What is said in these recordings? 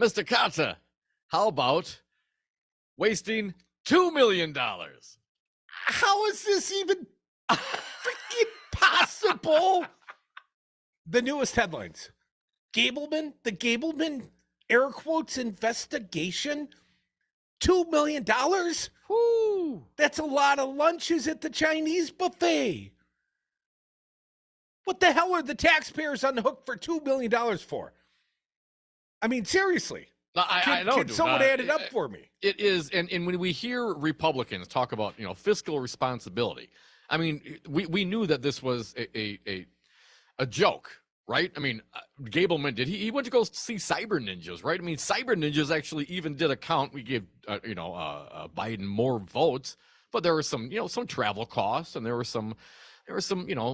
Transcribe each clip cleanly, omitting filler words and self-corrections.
Mr. Carter, how about wasting $2 million? How is this even freaking possible? The newest headlines. Gableman, the Gableman air quotes investigation, $2 million? Whoo! That's a lot of lunches at the Chinese buffet. What the hell are the taxpayers on the hook for $2 million for? I mean, seriously. I know. Can someone add it up for me? It is, and when we hear Republicans talk about fiscal responsibility, I mean, we knew that this was a joke, right? I mean, Gableman he went to go see Cyber Ninjas, right? I mean, Cyber Ninjas actually even did a count. We gave Biden more votes, but there were some some travel costs, and there were some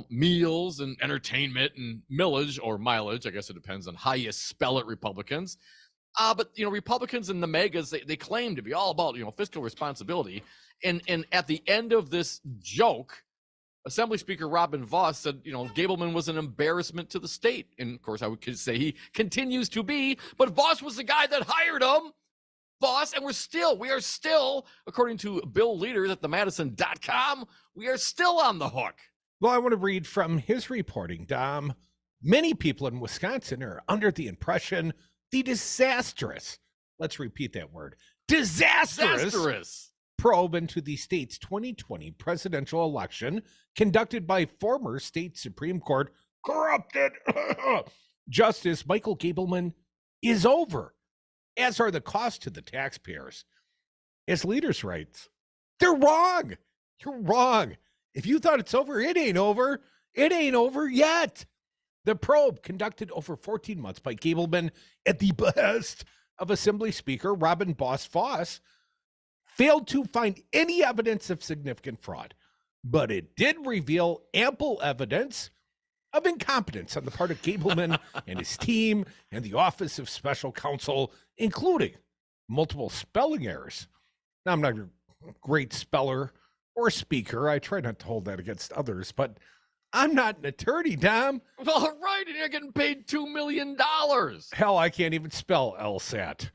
meals and entertainment and millage or mileage. I guess it depends on how you spell it, Republicans. But Republicans and the megas, they claim to be all about fiscal responsibility, and at the end of this joke, Assembly Speaker Robin Vos said Gableman was an embarrassment to the state, and of course I would say he continues to be, but Vos was the guy that hired him, Vos, and we are still, according to Bill Leaders at themadison.com, we are still on the hook. Well, I want to read from his reporting, Dom. Many people in Wisconsin are under the impression the disastrous, let's repeat that word, disastrous probe into the state's 2020 presidential election conducted by former state Supreme Court corrupted Justice Michael Gableman is over, as are the costs to the taxpayers. As Leaders writes, they're wrong. You're wrong. If you thought it's over, it ain't over. It ain't over yet. The probe, conducted over 14 months by Gableman at the behest of Assembly Speaker Robin Vos, failed to find any evidence of significant fraud, but it did reveal ample evidence of incompetence on the part of Gableman and his team and the Office of Special Counsel, including multiple spelling errors. Now, I'm not a great speller or speaker. I try not to hold that against others, but I'm not an attorney, Dom. Well, right, and you're getting paid $2 million. Hell, I can't even spell LSAT.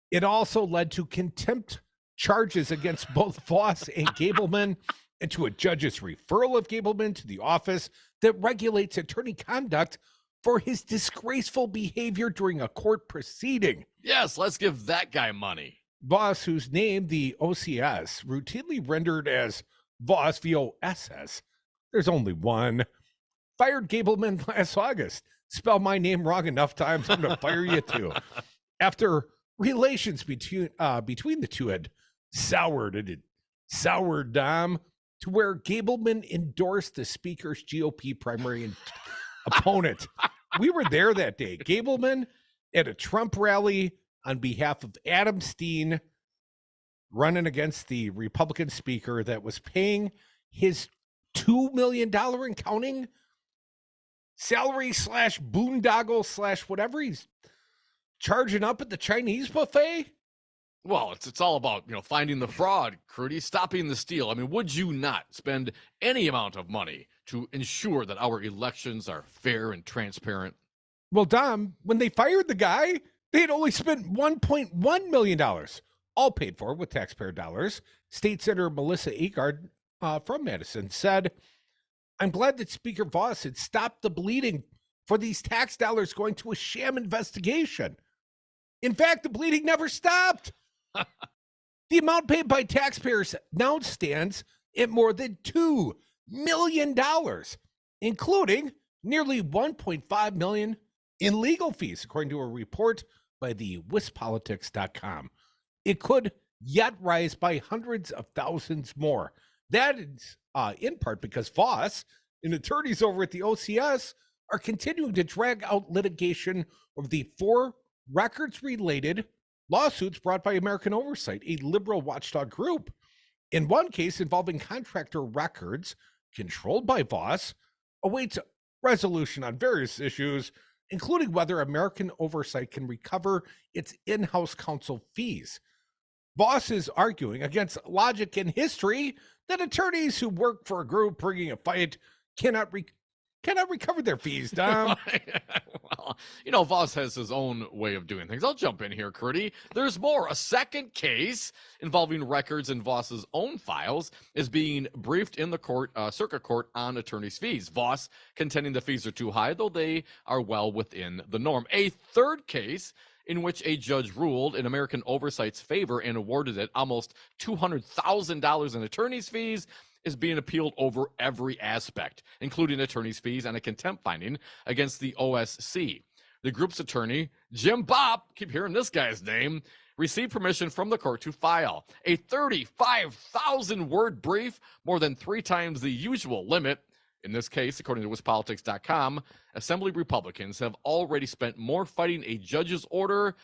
It also led to contempt charges against both Vos and Gableman, and to a judge's referral of Gableman to the office that regulates attorney conduct for his disgraceful behavior during a court proceeding. Yes, let's give that guy money. Vos, whose name the OCS routinely rendered as Vos VOSS, there's only one, fired Gableman last August. Spell my name wrong enough times, I'm going to fire you too. After relations between the two had soured, Dom, to where Gableman endorsed the speaker's GOP primary opponent. We were there that day. Gableman at a Trump rally on behalf of Adam Steen, running against the Republican speaker that was paying his $2 million and counting salary / boondoggle / whatever he's charging up at the Chinese buffet. Well, it's all about finding the fraud, Crudy, stopping the steal. I mean, would you not spend any amount of money to ensure that our elections are fair and transparent? Well, Dom, when they fired the guy, they had only spent $1.1 million, all paid for with taxpayer dollars. State Senator Melissa Agard from Madison said, I'm glad that Speaker Vos had stopped the bleeding for these tax dollars going to a sham investigation. In fact, the bleeding never stopped. The amount paid by taxpayers now stands at more than $2 million, including nearly $1.5 million in legal fees, according to a report by the wispolitics.com. It could yet rise by hundreds of thousands more. That is in part because Vos and attorneys over at the OCS are continuing to drag out litigation over the 4 records-related lawsuits brought by American Oversight, a liberal watchdog group. In one case involving contractor records controlled by Vos, awaits resolution on various issues, including whether American Oversight can recover its in-house counsel fees. Vos is arguing against logic and history that attorneys who work for a group bringing a fight cannot cannot recover their fees, Dom. Well, Voss has his own way of doing things. I'll jump in here, Curdy. There's more. A second case involving records in Voss's own files is being briefed in the circuit court on attorney's fees. Voss contending the fees are too high, though they are well within the norm. A third case in which a judge ruled in American Oversight's favor and awarded it almost $200,000 in attorney's fees is being appealed over every aspect, including attorney's fees and a contempt finding against the OSC. The group's attorney, Jim Bopp, keep hearing this guy's name, received permission from the court to file a 35,000-word brief, more than 3 times the usual limit. In this case, according to WisPolitics.com, Assembly Republicans have already spent more fighting a judge's order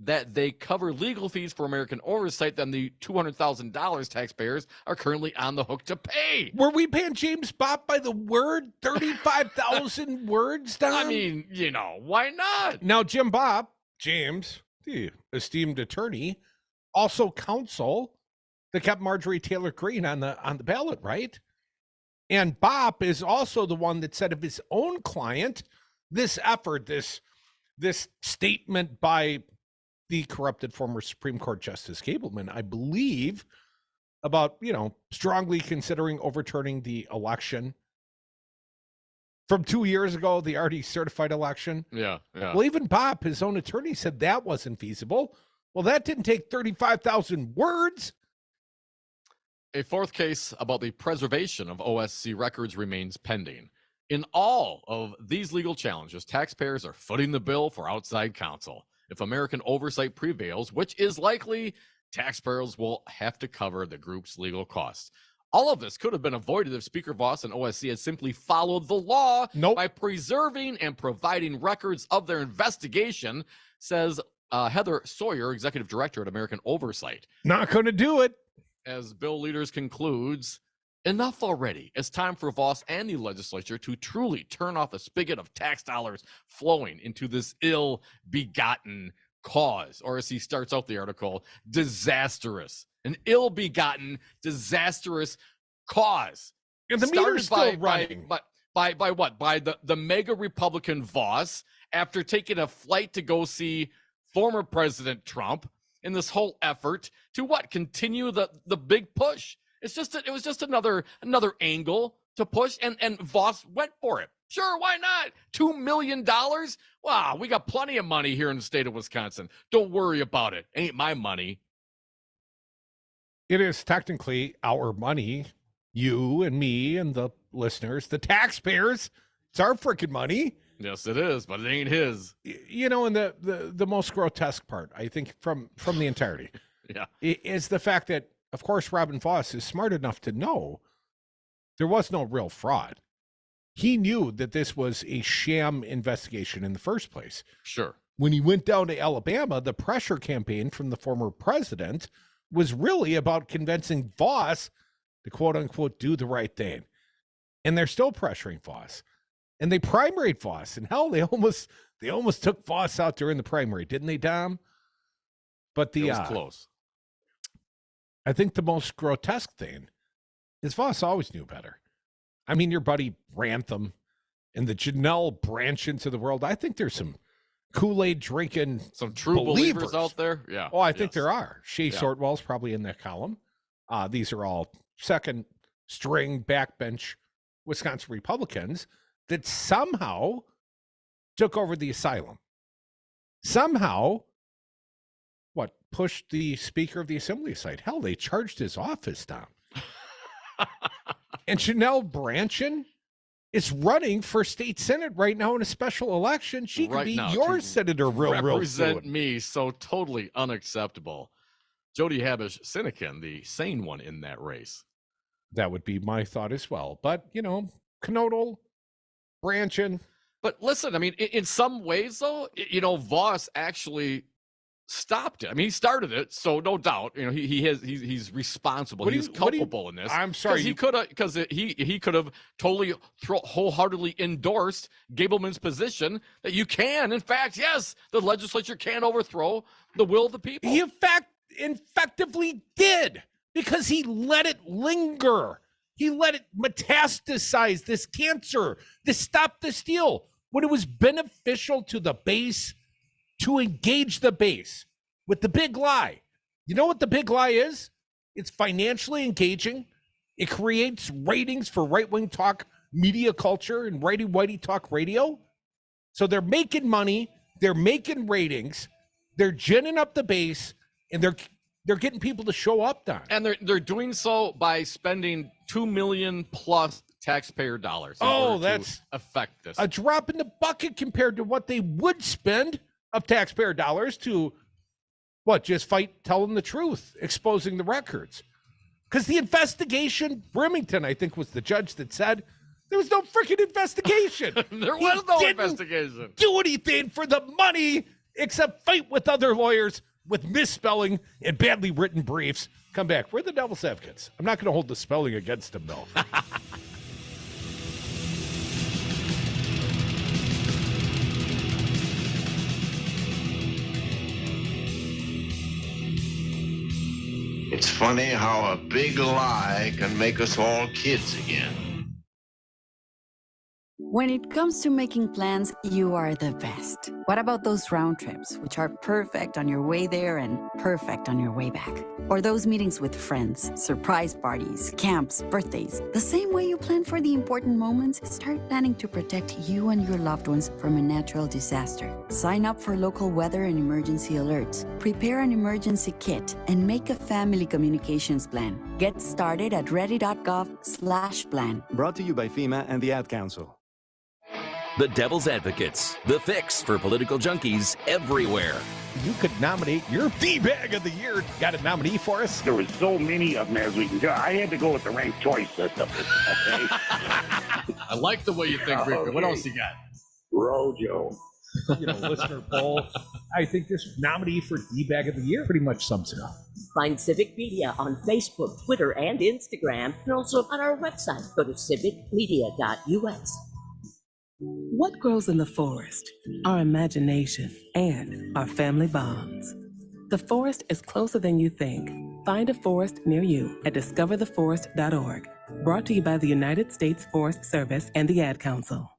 that they cover legal fees for American Oversight than the $200,000 taxpayers are currently on the hook to pay. Were we paying James Bopp by the word? 35,000 words, Dom? I mean, why not? Now, Jim Bopp, James, the esteemed attorney, also counsel that kept Marjorie Taylor Greene on the ballot, right? And Bopp is also the one that said of his own client, this effort, this statement by the corrupted former Supreme Court Justice Gableman, I believe, about, strongly considering overturning the election from 2 years ago, the already certified election. Yeah. Well, even Bopp, his own attorney, said that wasn't feasible. Well, that didn't take 35,000 words. A fourth case about the preservation of OSC records remains pending. In all of these legal challenges, taxpayers are footing the bill for outside counsel. If American Oversight prevails, which is likely, taxpayers will have to cover the group's legal costs. All of this could have been avoided if Speaker Voss and OSC had simply followed the law by preserving and providing records of their investigation, says Heather Sawyer, executive director at American Oversight. Not going to do it. As Bill Leaders concludes, enough already. It's time for Voss and the legislature to truly turn off the spigot of tax dollars flowing into this ill-begotten cause. Or as he starts out the article, disastrous. An ill-begotten, disastrous cause. And the meter's still running. By what? By the mega Republican Voss, after taking a flight to go see former President Trump in this whole effort to what? Continue the big push. It was just another angle to push, and Voss went for it. Sure, why not? $2 million? Wow, we got plenty of money here in the state of Wisconsin. Don't worry about it. Ain't my money. It is technically our money, you and me and the listeners, the taxpayers. It's our freaking money. Yes, it is, but it ain't his. And the most grotesque part, I think, from the entirety, is the fact that, of course, Robin Voss is smart enough to know there was no real fraud. He knew that this was a sham investigation in the first place. Sure. When he went down to Alabama, the pressure campaign from the former president was really about convincing Voss to, quote unquote, do the right thing. And they're still pressuring Voss. And they primaried Voss. And hell, they almost took Voss out during the primary, didn't they, Dom? But it was close. I think the most grotesque thing is Voss always knew better. I mean, your buddy Rantham and the Janelle Branchins of the world, I think there's some Kool-Aid drinking, some true believers out there. Yeah. Oh, I think there are. Shea Sortwell's probably in that column. These are all second string backbench Wisconsin Republicans that somehow took over the asylum. Somehow, pushed the Speaker of the Assembly aside. Hell, they charged his office down. And Janelle Branchin is running for state senate right now in a special election. She could be your senator real soon. Represent me, so totally unacceptable. Jody Habush Sinekin, the sane one in that race. That would be my thought as well. But, Knodel, Branchin. But listen, I mean, in some ways, though, Voss actually stopped it. I mean, he started it, so no doubt, he's responsible. He's culpable in this. I'm sorry, he could have totally wholeheartedly endorsed Gableman's position that you can, in fact, yes, the legislature can overthrow the will of the people. He effectively did, because he let it linger. He let it metastasize, this cancer, this stop the steal, when it was beneficial to the base to engage the base with the big lie. You know what the big lie is? It's financially engaging. It creates ratings for right-wing talk media culture and righty-whitey talk radio. So they're making money, they're making ratings, they're ginning up the base, and they're getting people to show up, Don. And they're doing so by spending $2 million plus taxpayer dollars. That's to affect this. A drop in the bucket compared to what they would spend of taxpayer dollars to just fight telling the truth, exposing the records. Because the investigation, Brimington, I think, was the judge that said there was no freaking investigation. There was no investigation. Do anything for the money except fight with other lawyers with misspelling and badly written briefs. Come back. We're the devil's advocates. I'm not going to hold the spelling against them, though. It's funny how a big lie can make us all kids again. When it comes to making plans, you are the best. What about those round trips, which are perfect on your way there and perfect on your way back? Or those meetings with friends, surprise parties, camps, birthdays. The same way you plan for the important moments, start planning to protect you and your loved ones from a natural disaster. Sign up for local weather and emergency alerts. Prepare an emergency kit and make a family communications plan. Get started at ready.gov/plan. Brought to you by FEMA and the Ad Council. The Devil's Advocates, the fix for political junkies everywhere. You could nominate your D-Bag of the Year. Got a nominee for us? There was so many of them as we can go. I had to go with the ranked choice system. Okay? I like the way you think, Rico. What else you got? Rojo. Listener poll. I think this nominee for D-Bag of the Year pretty much sums it up. Find Civic Media on Facebook, Twitter, and Instagram, and also on our website. Go to civicmedia.us. What grows in the forest? Our imagination and our family bonds. The forest is closer than you think. Find a forest near you at discovertheforest.org. Brought to you by the United States Forest Service and the Ad Council.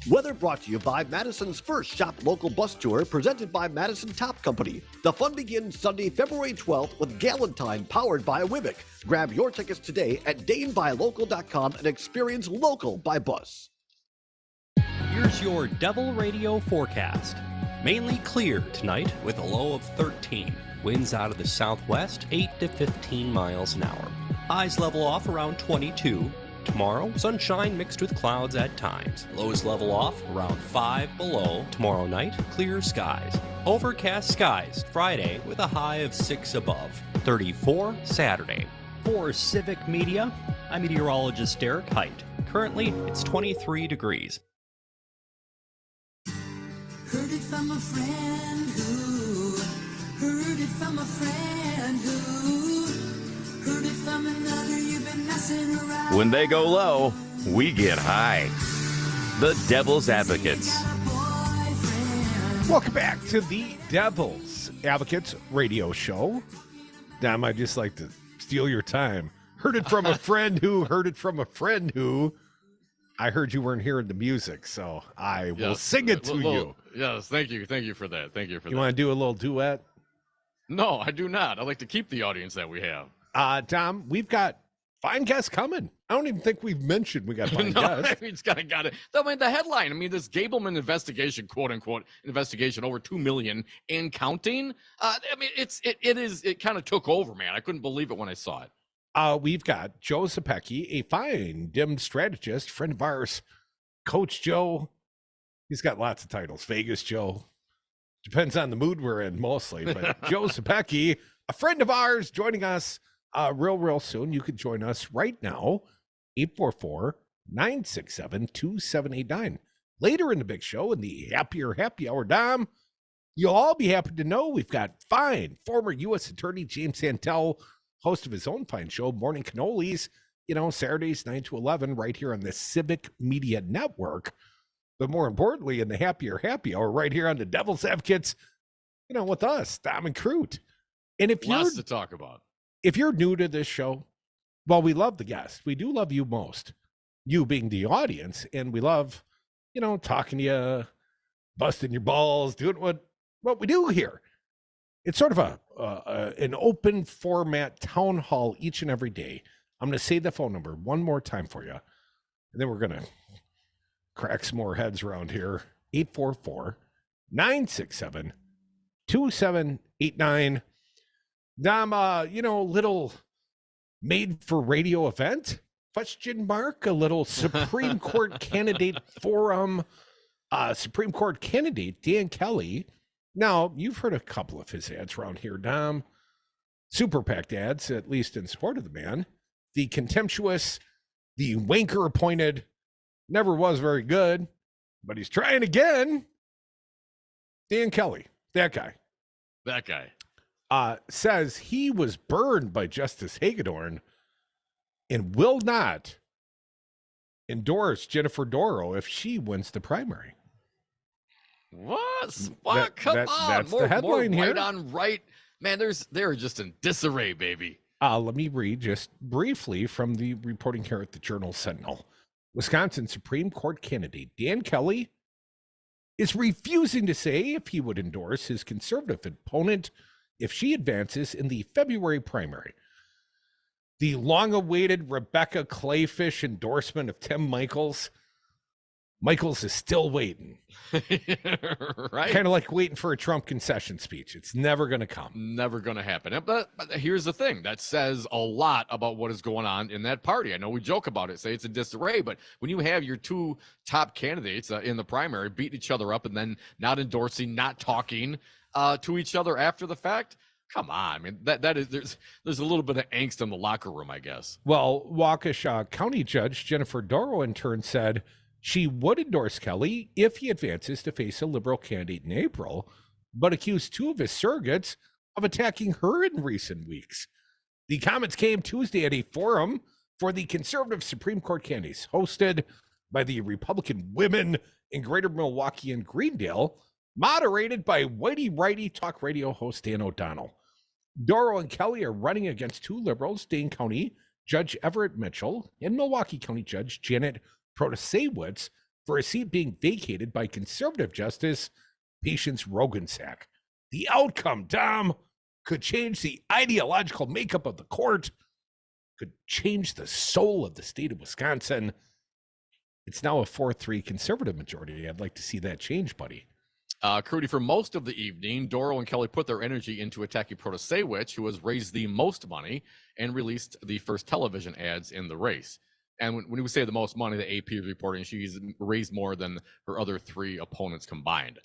Weather brought to you by Madison's first Shop Local bus tour presented by Madison Top Company. The fun begins Sunday, February 12th with Galentine powered by Wibbick. Grab your tickets today at DaneByLocal.com and experience local by bus. Here's your Devil Radio forecast. Mainly clear tonight with a low of 13. Winds out of the southwest, 8 to 15 miles an hour. Highs level off around 22. Tomorrow, sunshine mixed with clouds at times. Lows level off around 5 below. Tomorrow night, clear skies. Overcast skies Friday with a high of 6 above. 34 Saturday. For Civic Media, I'm meteorologist Derek Height. Currently, it's 23 degrees. Heard it from a friend who heard it from a friend who heard it from another. You've been messing around. When they go low, we get high. The Devil's Advocates. Welcome back to the Devil's Advocates radio show. Dom, I just like to steal your time. Heard it from a friend who heard it from a friend who. I heard you weren't hearing the music, so I will sing it to you. Yes, thank you. Thank you for that. Thank you for that. You want to do a little duet? No, I do not. I like to keep the audience that we have. Tom, we've got fine guests coming. I don't even think we've mentioned we got fine guests. I mean, it's got it. I mean, the headline, this Gableman investigation, quote unquote, investigation over 2 million and counting. It kind of took over, man. I couldn't believe it when I saw it. We've got Joe Zepecki, a fine dim strategist, friend of ours. Coach Joe. He's got lots of titles. Vegas Joe. Depends on the mood we're in mostly. But Joe Zepecki, a friend of ours, joining us real soon. You can join us right now, 844-967-2789. Later in the big show, in the Happier Happy Hour, Dom, you'll all be happy to know we've got fine former U.S. Attorney James Santelle, host of his own fine show, Morning Cannolis, Saturdays 9 to 11, right here on the Civic Media Network. But more importantly, in the Happier Happy Hour, right here on the Devil's Advocates, with us, Dom and Crute. And if Lots to talk about. If you're new to this show, Well, we love the guest. We do love you most, you being the audience, and we love, talking to you, busting your balls, doing what we do here. It's sort of an open format town hall each and every day. I'm going to say the phone number one more time for you, and then we're going to crack some more heads around here. 844-967-2789. Dom, little made for radio event? Question mark. A little Supreme Court candidate forum. Supreme Court candidate Dan Kelly. Now, you've heard a couple of his ads around here, Dom. Super PAC ads, at least in support of the man. The contemptuous, the wanker appointed, never was very good, but he's trying again. Dan Kelly, that guy. That guy. Says he was burned by Justice Hagedorn and will not endorse Jennifer Doro if she wins the primary. What? Come on. That's more, the headline more here. Right on right. Man, they're just in disarray, baby. Let me read just briefly from the reporting here at the Journal Sentinel. Wisconsin Supreme Court candidate Dan Kelly is refusing to say if he would endorse his conservative opponent if she advances in the February primary. The long-awaited Rebecca Clayfish endorsement of Tim Michaels. Michaels is still waiting. Right? Kind of like waiting for a Trump concession speech. It's never going to come. Never going to happen. But here's the thing. That says a lot about what is going on in that party. I know we joke about it, say it's in disarray, but when you have your two top candidates in the primary beating each other up and then not endorsing, not talking to each other after the fact, come on. I mean, that is there's a little bit of angst in the locker room, I guess. Well, Waukesha County Judge Jennifer Doro in turn said she would endorse Kelly if he advances to face a liberal candidate in April, but accused two of his surrogates of attacking her in recent weeks. The comments came Tuesday at a forum for the conservative Supreme Court candidates hosted by the Republican women in Greater Milwaukee and Greendale, moderated by Whitey Righty talk radio host Dan O'Donnell. Doro and Kelly are running against two liberals, Dane County Judge Everett Mitchell and Milwaukee County Judge Janet Protasewicz, for a seat being vacated by conservative Justice Patience Rogansack. The outcome, Dom, could change the ideological makeup of the court, could change the soul of the state of Wisconsin. It's now a 4-3 conservative majority. I'd like to see that change, buddy. Crudy, for most of the evening, Doro and Kelly put their energy into attacking Protasewicz, who has raised the most money and released the first television ads in the race. And when we say the most money, the AP is reporting she's raised more than her other three opponents combined.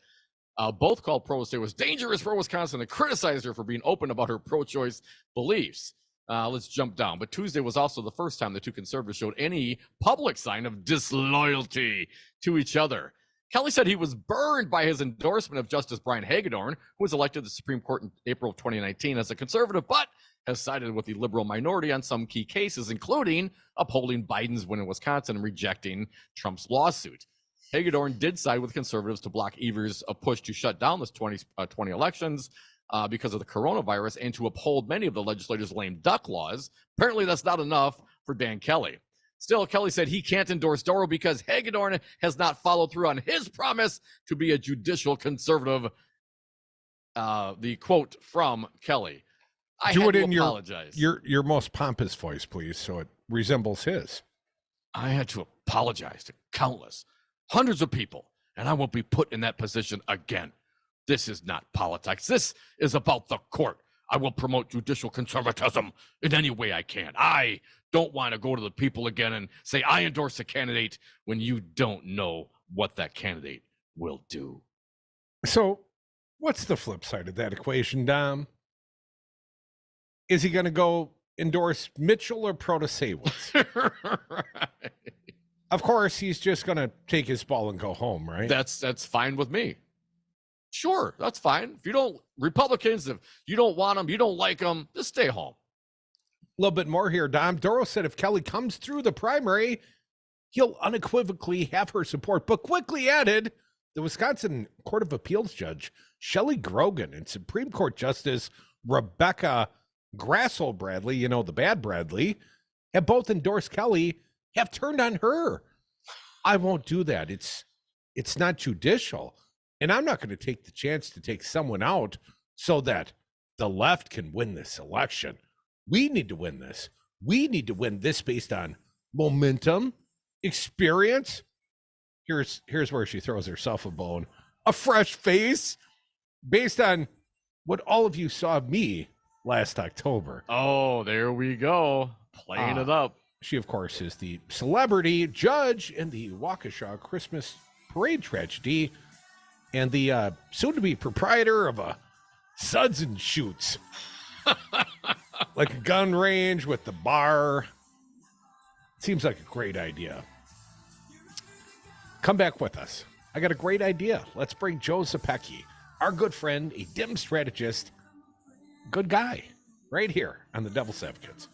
Both called Protasewicz dangerous for Wisconsin and criticized her for being open about her pro-choice beliefs. Let's jump down. But Tuesday was also the first time the two conservatives showed any public sign of disloyalty to each other. Kelly said he was burned by his endorsement of Justice Brian Hagedorn, who was elected to the Supreme Court in April of 2019 as a conservative, but has sided with the liberal minority on some key cases, including upholding Biden's win in Wisconsin and rejecting Trump's lawsuit. Hagedorn did side with conservatives to block Evers' push to shut down the 2020 elections because of the coronavirus and to uphold many of the legislators' lame duck laws. Apparently, that's not enough for Dan Kelly. Still, Kelly said he can't endorse Doro because Hagedorn has not followed through on his promise to be a judicial conservative. The quote from Kelly. I Do had it to in apologize. your most pompous voice, please, so it resembles his. I had to apologize to countless, hundreds of people, and I won't be put in that position again. This is not politics. This is about the court. I will promote judicial conservatism in any way I can. I don't want to go to the people again and say I endorse a candidate when you don't know what that candidate will do. So what's the flip side of that equation, Dom? Is he going to go endorse Mitchell or Protasewicz? Right. Of course, he's just going to take his ball and go home, right? That's fine with me. Sure, that's fine. If you don't, Republicans, if you don't want them, you don't like them, just stay home. A little bit more here, Dom. Doro said if Kelly comes through the primary, he'll unequivocally have her support, but quickly added the Wisconsin Court of Appeals Judge Shelley Grogan and Supreme Court Justice Rebecca Grassel Bradley, the bad Bradley, have both endorsed Kelly have turned on her. I won't do that. It's not judicial. And I'm not going to take the chance to take someone out so that the left can win this election. We need to win this. We need to win this based on momentum, experience. Here's where she throws herself a bone. A fresh face based on what all of you saw of me last October. Oh, there we go. Playing it up. She, of course, is the celebrity judge in the Waukesha Christmas parade tragedy and the soon-to-be proprietor of a Suds and Shoots. Like a gun range with the bar. Seems like a great idea. Come back with us. I got a great idea. Let's bring Joe Zepecki, our good friend, a dim strategist, good guy, right here on the Devil's Advocates.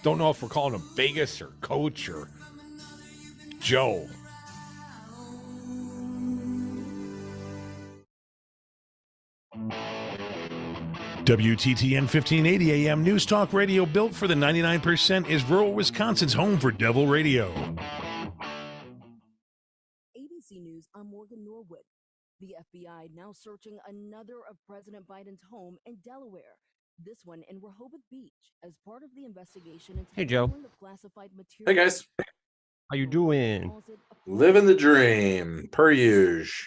Don't know if we're calling him Vegas or Coach or Joe. WTTN 1580 AM News Talk Radio, built for the 99%, is rural Wisconsin's home for Devil Radio. ABC News, I'm Morgan Norwood. The FBI now searching another of President Biden's home in Delaware. This one in Rehoboth Beach as part of the investigation into Hey, Joe. classified material. Hey, guys. How you doing? Living the dream, per usual.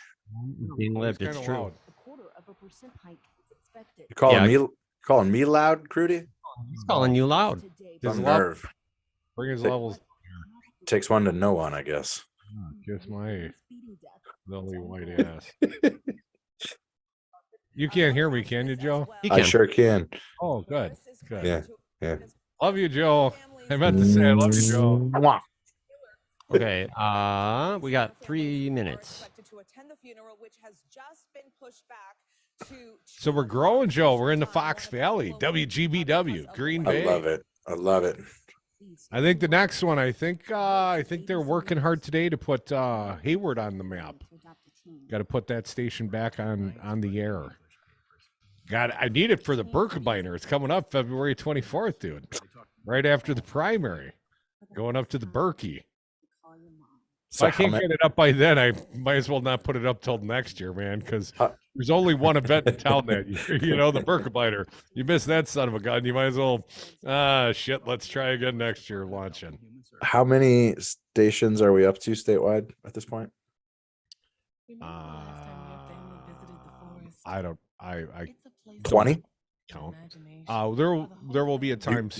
Being lived, it's true. A 0.25% hike is expected. You calling me loud, Crudy? He's calling you loud. His nerve. Bring his levels. Takes one to know one, I guess. Kiss my lily white ass. You can't hear me, can you, Joe? I sure can. Oh, good. Good. Yeah. Love you, Joe. I meant to say I love you, Joe. Okay, we got 3 minutes. So we're growing, Joe. We're in the Fox Valley, WGBW, Green Bay. I love it. I love it. I think the next one, I think they're working hard today to put Hayward on the map. Got to put that station back on the air. God, I need it for the Birkebeiner. It's coming up February 24th, dude. Right after the primary. Going up to the Berkey. So if I can't get it up by then, I might as well not put it up till next year, man, because there's only one event in town that year, the Birkebeiner. You miss that son of a gun, you might as well, shit, let's try again next year launching. How many stations are we up to statewide at this point? I 20? Count. There will be a time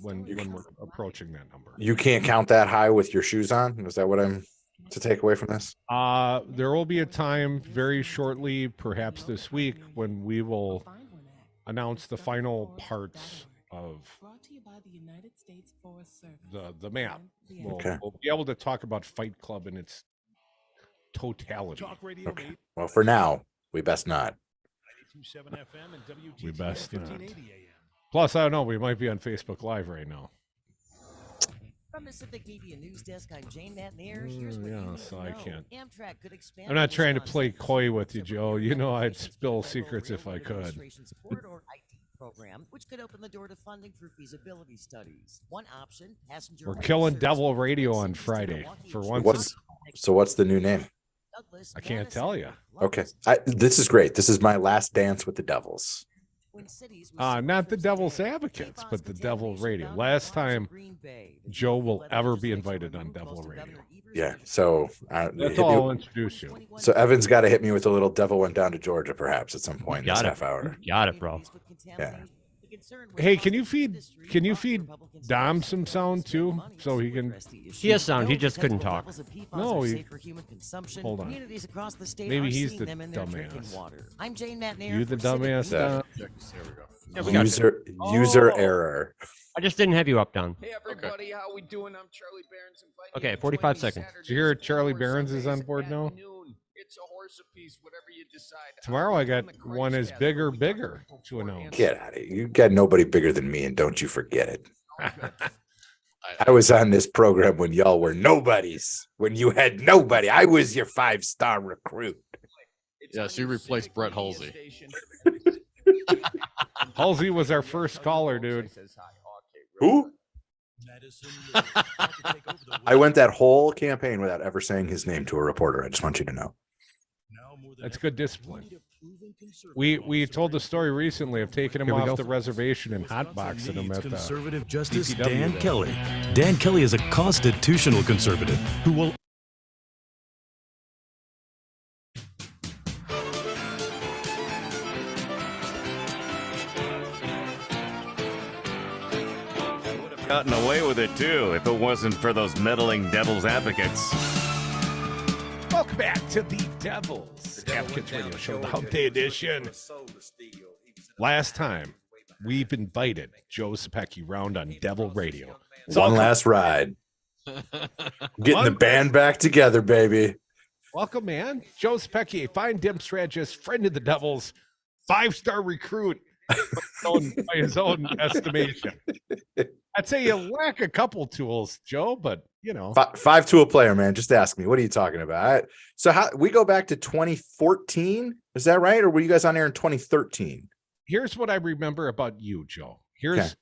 when we're approaching that number. You can't count that high with your shoes on? Is that what I'm to take away from this? There will be a time very shortly, perhaps this week, when we will announce the final parts of the map. We'll be able to talk about Fight Club in its totality. Okay. Well, for now, we best not. We best not. Plus, I don't know, we might be on Facebook Live right now. From Pacific Media News Desk, I'm Jane Matnier. Here's what you need so to I know. can't. Amtrak could expand I'm not trying to play coy with you, Joe. You know I'd spill secrets if I could. Corridor IT program, which could open the door to funding through feasibility studies. One option, passenger. We're killing Devil Radio on Friday for once. So what's the new name? I can't tell you. Okay. This is great. This is my last dance with the Devils. Not the Devil's Advocates, but the Devil Radio. Last time Joe will ever be invited on Devil Radio. Yeah, so that's all I'll introduce you. So Evan's got to hit me with a little Devil Went Down to Georgia, perhaps at some point in this half hour. Got it, bro. Yeah. Hey, can you feed Dom some sound too, so he can? He has sound. He just couldn't talk. No, hold on. Maybe he's the dumbass. I'm Jane Matnier. You the dumbass? User error. I just didn't have you up, Don. Hey everybody, how we doing? I'm Charlie Barron's inviting Okay, you to 45 join me seconds. Saturday, Did you hear September Charlie Barron's is on Sundays board at now? noon. It's a horse apiece, whatever you decide. Tomorrow I got one is bigger to announce. Get out of here. You got nobody bigger than me, and don't you forget it. I was on this program when y'all were nobodies, when you had nobody. I was your 5-star recruit. Yes, you replaced Brett Halsey. Halsey was our first caller, dude. Who? I went that whole campaign without ever saying his name to a reporter. I just want you to know. That's good discipline. We told the story recently of taking him off the reservation and hotboxing him at the Conservative Justice DPW Dan there. Kelly. Dan Kelly is a constitutional conservative who will gotten away with it too if it wasn't for those meddling devil's advocates. Welcome back to the Devil's Advocates Radio Show, the Hump Day edition. Last time, we've invited Joe Zepecki round on Devil Radio. One last ride. Getting the band back together, baby. Welcome, man. Joe Zepecki, a fine dim strategist, friend of the Devils, 5-star recruit by his own estimation. I'd say you lack a couple tools, Joe, but you know. 5-tool player, man. Just ask me. What are you talking about? So how we go back to 2014? Is that right? Or were you guys on air in 2013? Here's what I remember about you, Joe. Here's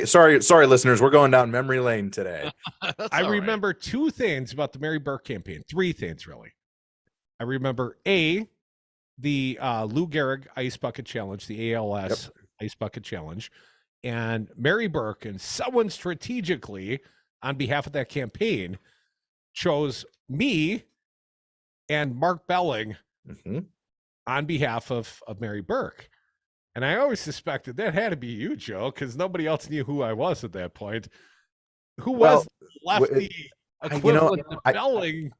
sorry, listeners. We're going down memory lane today. I remember two things about the Mary Burke campaign. Three things, really. I remember the Lou Gehrig Ice Bucket Challenge, the ALS Ice Bucket Challenge, and Mary Burke and someone strategically on behalf of that campaign chose me and Mark Belling on behalf of Mary Burke. And I always suspected that had to be you, Joe, because nobody else knew who I was at that point. Who was lefty equivalent to Belling?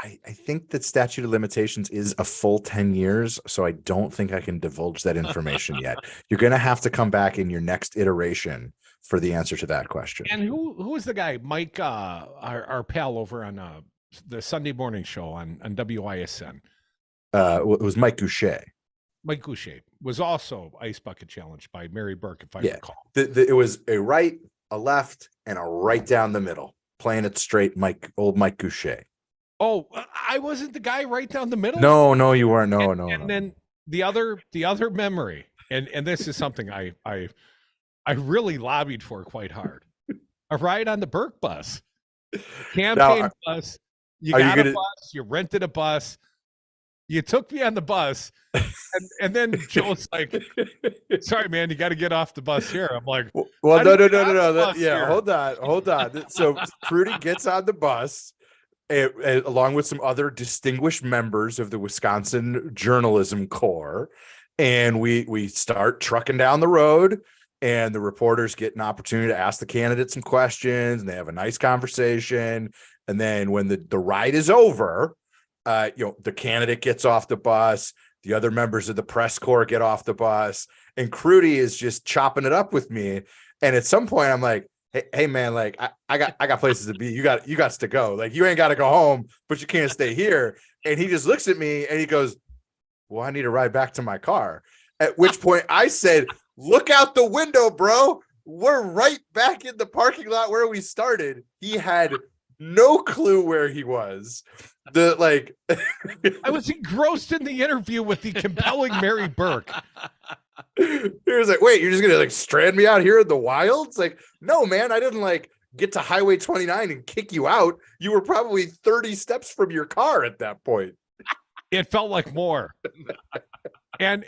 I think that statute of limitations is a full 10 years, so I don't think I can divulge that information yet. You're going to have to come back in your next iteration for the answer to that question. And who was the guy, Mike, our pal over on the Sunday morning show on WISN? It was Mike Goucher. Mike Goucher was also Ice Bucket Challenge by Mary Burke, if I recall. It was a right, a left, and a right down the middle. Playing it straight, old Mike Goucher. Oh, I wasn't the guy right down the middle? No, you weren't. No. And then the other memory, and this is something I really lobbied for quite hard. A ride on the Burke bus. Campaign bus. You got a bus, you rented a bus. You took me on the bus, and then Joe's like, "Sorry, man, you got to get off the bus here." I'm like, "Well, no. Yeah, hold on. So Prudy gets on the bus, along with some other distinguished members of the Wisconsin Journalism Corps, and we start trucking down the road. And the reporters get an opportunity to ask the candidates some questions, and they have a nice conversation. And then when the ride is over, the candidate gets off the bus, the other members of the press corps get off the bus, and Crudy is just chopping it up with me. And at some point I'm like, hey man, like I got places to be. You got to go. Like, you ain't got to go home, but you can't stay here. And he just looks at me and he goes, well, I need to ride back to my car. At which point I said, look out the window, bro. We're right back in the parking lot where we started. He had no clue where he was. I was engrossed in the interview with the compelling Mary Burke. He was like, wait, you're just gonna strand me out here in the wilds? Like, no, man, I didn't get to Highway 29 and kick you out. You were probably 30 steps from your car at that point. It felt like more. And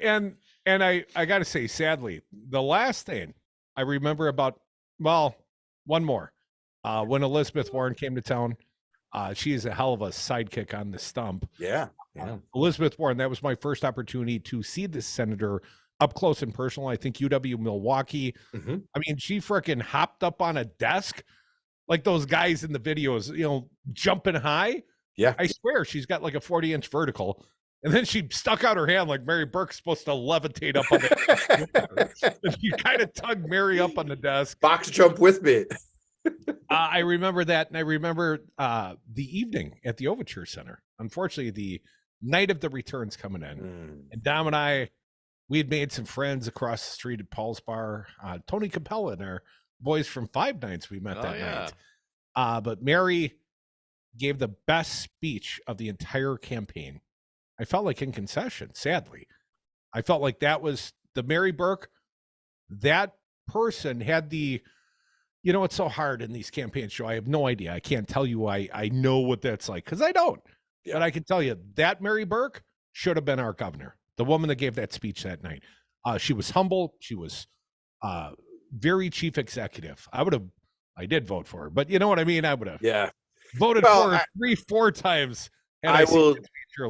I gotta say, sadly, the last thing I remember about, one more. When Elizabeth Warren came to town, she is a hell of a sidekick on the stump. Yeah. Elizabeth Warren, that was my first opportunity to see this senator up close and personal. I think UW Milwaukee. Mm-hmm. I mean, she freaking hopped up on a desk like those guys in the videos, jumping high. Yeah. I swear she's got like a 40-inch vertical. And then she stuck out her hand like Mary Burke's supposed to levitate up on the desk. She kind of tugged Mary up on the desk. Box jump with me. I remember that, and I remember the evening at the Overture Center. Unfortunately, the night of the returns coming in, and Dom and I, we had made some friends across the street at Paul's Bar. Tony Capella and our boys from Five Nights we met that night. But Mary gave the best speech of the entire campaign. I felt like in concession, sadly. I felt like that was the Mary Burke. That person had the You know, it's so hard in these campaigns, Joe. I have no idea. I can't tell you I know what that's like because I don't. Yeah. But I can tell you that Mary Burke should have been our governor, the woman that gave that speech that night. She was humble. She was very chief executive. I did vote for her, but you know what I mean? I would have voted for her 3-4 times. And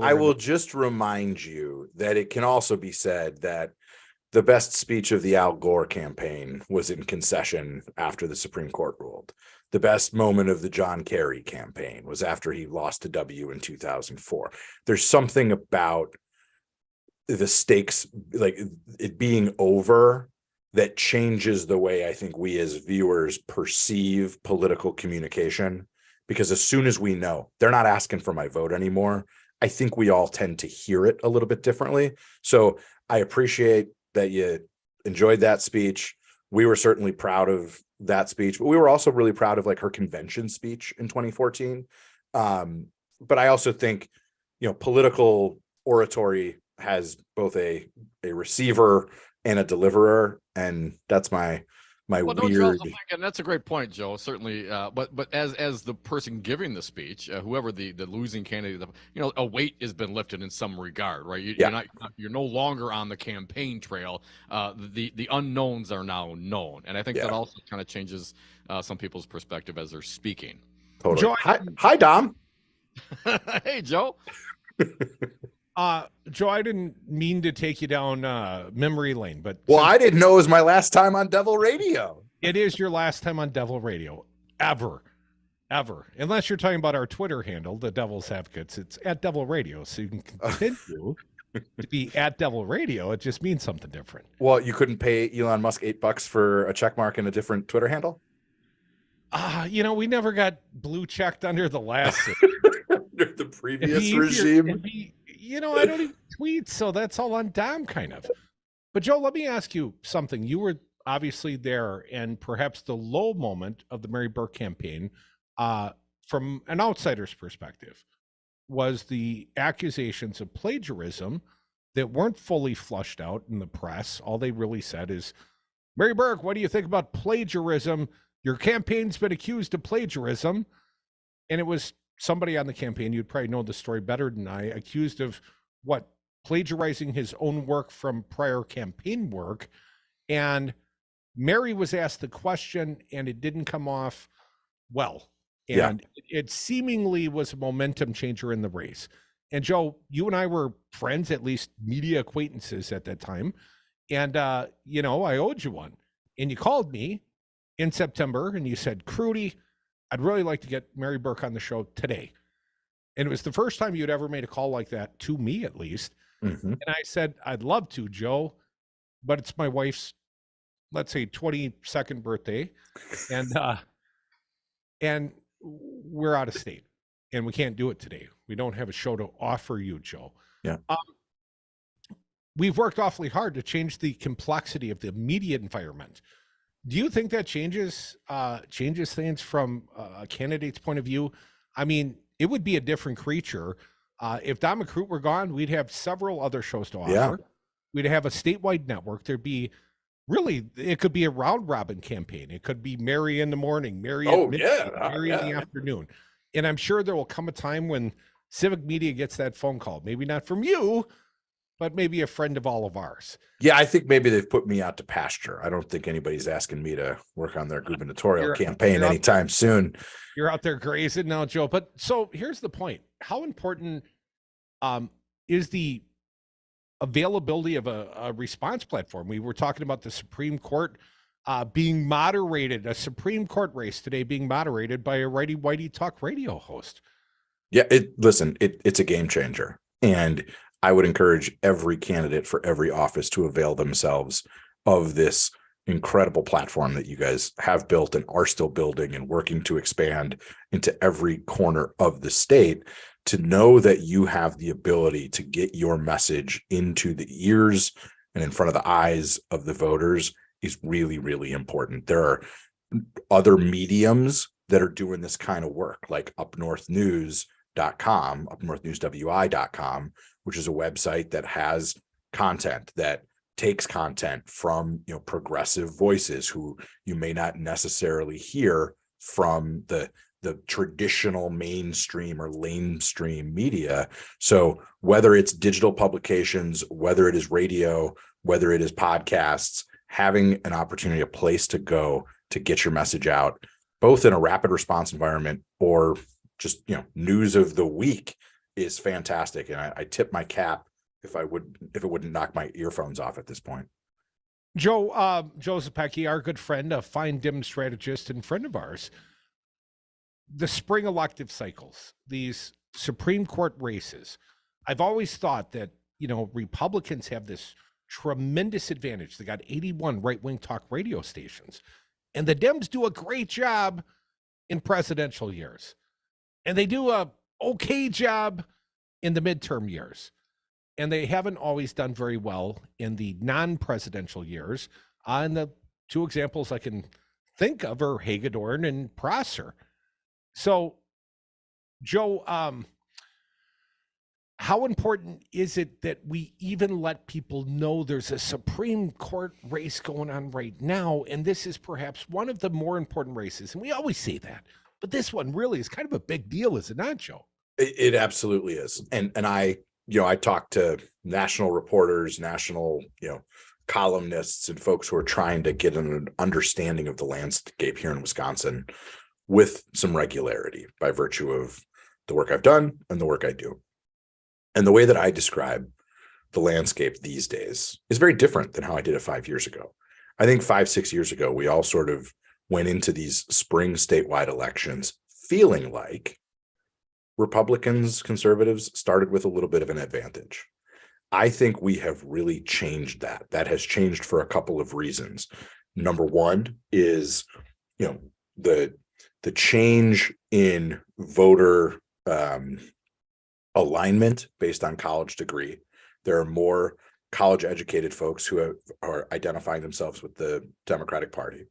I will just remind you that it can also be said that the best speech of the Al Gore campaign was in concession after the Supreme Court ruled. The best moment of the John Kerry campaign was after he lost to W in 2004. There's something about the stakes, like it being over, that changes the way I think we as viewers perceive political communication. Because as soon as we know they're not asking for my vote anymore, I think we all tend to hear it a little bit differently. So I appreciate that you enjoyed that speech. We were certainly proud of that speech, but we were also really proud of like her convention speech in 2014. But I also think, political oratory has both a receiver and a deliverer, and that's my Well, don't you weird. also think, and that's a great point, Joe. Certainly, but as the person giving the speech, whoever the losing candidate, a weight has been lifted in some regard, right? You're no longer on the campaign trail. The unknowns are now known, and I think that also kind of changes some people's perspective as they're speaking. Totally. Joe, Hi, Dom. Hey, Joe. Joe, I didn't mean to take you down memory lane, but I didn't know it was my last time on Devil Radio. It is your last time on Devil Radio ever, unless you're talking about our Twitter handle, the Devil's Advocates. It's at Devil Radio, so you can continue to be at Devil Radio. It just means something different. Well, you couldn't pay Elon Musk $8 for a check mark and a different Twitter handle? We never got blue checked under the last under the previous regime. I don't even tweet, so that's all on Dom, kind of. But Joe, let me ask you something. You were obviously there, and perhaps the low moment of the Mary Burke campaign, from an outsider's perspective, was the accusations of plagiarism that weren't fully flushed out in the press. All they really said is, Mary Burke, what do you think about plagiarism? Your campaign's been accused of plagiarism. And it was somebody on the campaign, you'd probably know the story better than I, accused of plagiarizing his own work from prior campaign work. And Mary was asked the question, and it didn't come off well. And it seemingly was a momentum changer in the race. And Joe, you and I were friends, at least media acquaintances at that time. And, I owed you one. And you called me in September and you said, Crudy, I'd really like to get Mary Burke on the show today. And it was the first time you'd ever made a call like that, to me at least. Mm-hmm. And I said, I'd love to, Joe, but it's my wife's, let's say, 22nd birthday. And we're out of state and we can't do it today. We don't have a show to offer you, Joe. Yeah. We've worked awfully hard to change the complexity of the media environment. Do you think that changes things from a candidate's point of view? I mean, it would be a different creature. If Don McCroot were gone, we'd have several other shows to offer. Yeah. We'd have a statewide network. It could be a round robin campaign. It could be Mary in the morning, Mary at midnight, Mary in the afternoon. And I'm sure there will come a time when Civic Media gets that phone call. Maybe not from you, but maybe a friend of all of ours. Yeah, I think maybe they've put me out to pasture. I don't think anybody's asking me to work on their gubernatorial campaign anytime soon. You're out there grazing now, Joe. But so here's the point. How important is the availability of a response platform? We were talking about the Supreme Court being moderated, a Supreme Court race today being moderated by a righty-whitey talk radio host. Yeah, it's a game changer. And I would encourage every candidate for every office to avail themselves of this incredible platform that you guys have built and are still building and working to expand into every corner of the state, to know that you have the ability to get your message into the ears and in front of the eyes of the voters is really, really important. There are other mediums that are doing this kind of work, like upnorthnews.com, upnorthnewswi.com, which is a website that has content that takes content from, progressive voices who you may not necessarily hear from the traditional mainstream or lamestream media. So whether it's digital publications, whether it is radio, whether it is podcasts, having an opportunity, a place to go to get your message out, both in a rapid response environment or just, news of the week, is fantastic. And I tip my cap if it wouldn't knock my earphones off at this point. Joe Zepecki, our good friend, a fine dim strategist and friend of ours, the spring elective cycles, these Supreme Court races, I've always thought that, Republicans have this tremendous advantage. They got 81 right-wing talk radio stations, and the Dems do a great job in presidential years, and they do a okay job in the midterm years, and they haven't always done very well in the non-presidential years. And the two examples I can think of are Hagedorn and Prosser. So, Joe, how important is it that we even let people know there's a Supreme Court race going on right now? And this is perhaps one of the more important races. And we always say that, but this one really is kind of a big deal, is it not, Joe? It absolutely is. And I talk to national reporters, national, columnists and folks who are trying to get an understanding of the landscape here in Wisconsin with some regularity by virtue of the work I've done and the work I do. And the way that I describe the landscape these days is very different than how I did it 5 years ago. I think 5-6 years ago, we all sort of went into these spring statewide elections feeling like Republicans, conservatives started with a little bit of an advantage. I think we have really changed that. That has changed for a couple of reasons. Number one is, the change in voter alignment based on college degree. There are more college educated folks who are identifying themselves with the Democratic Party.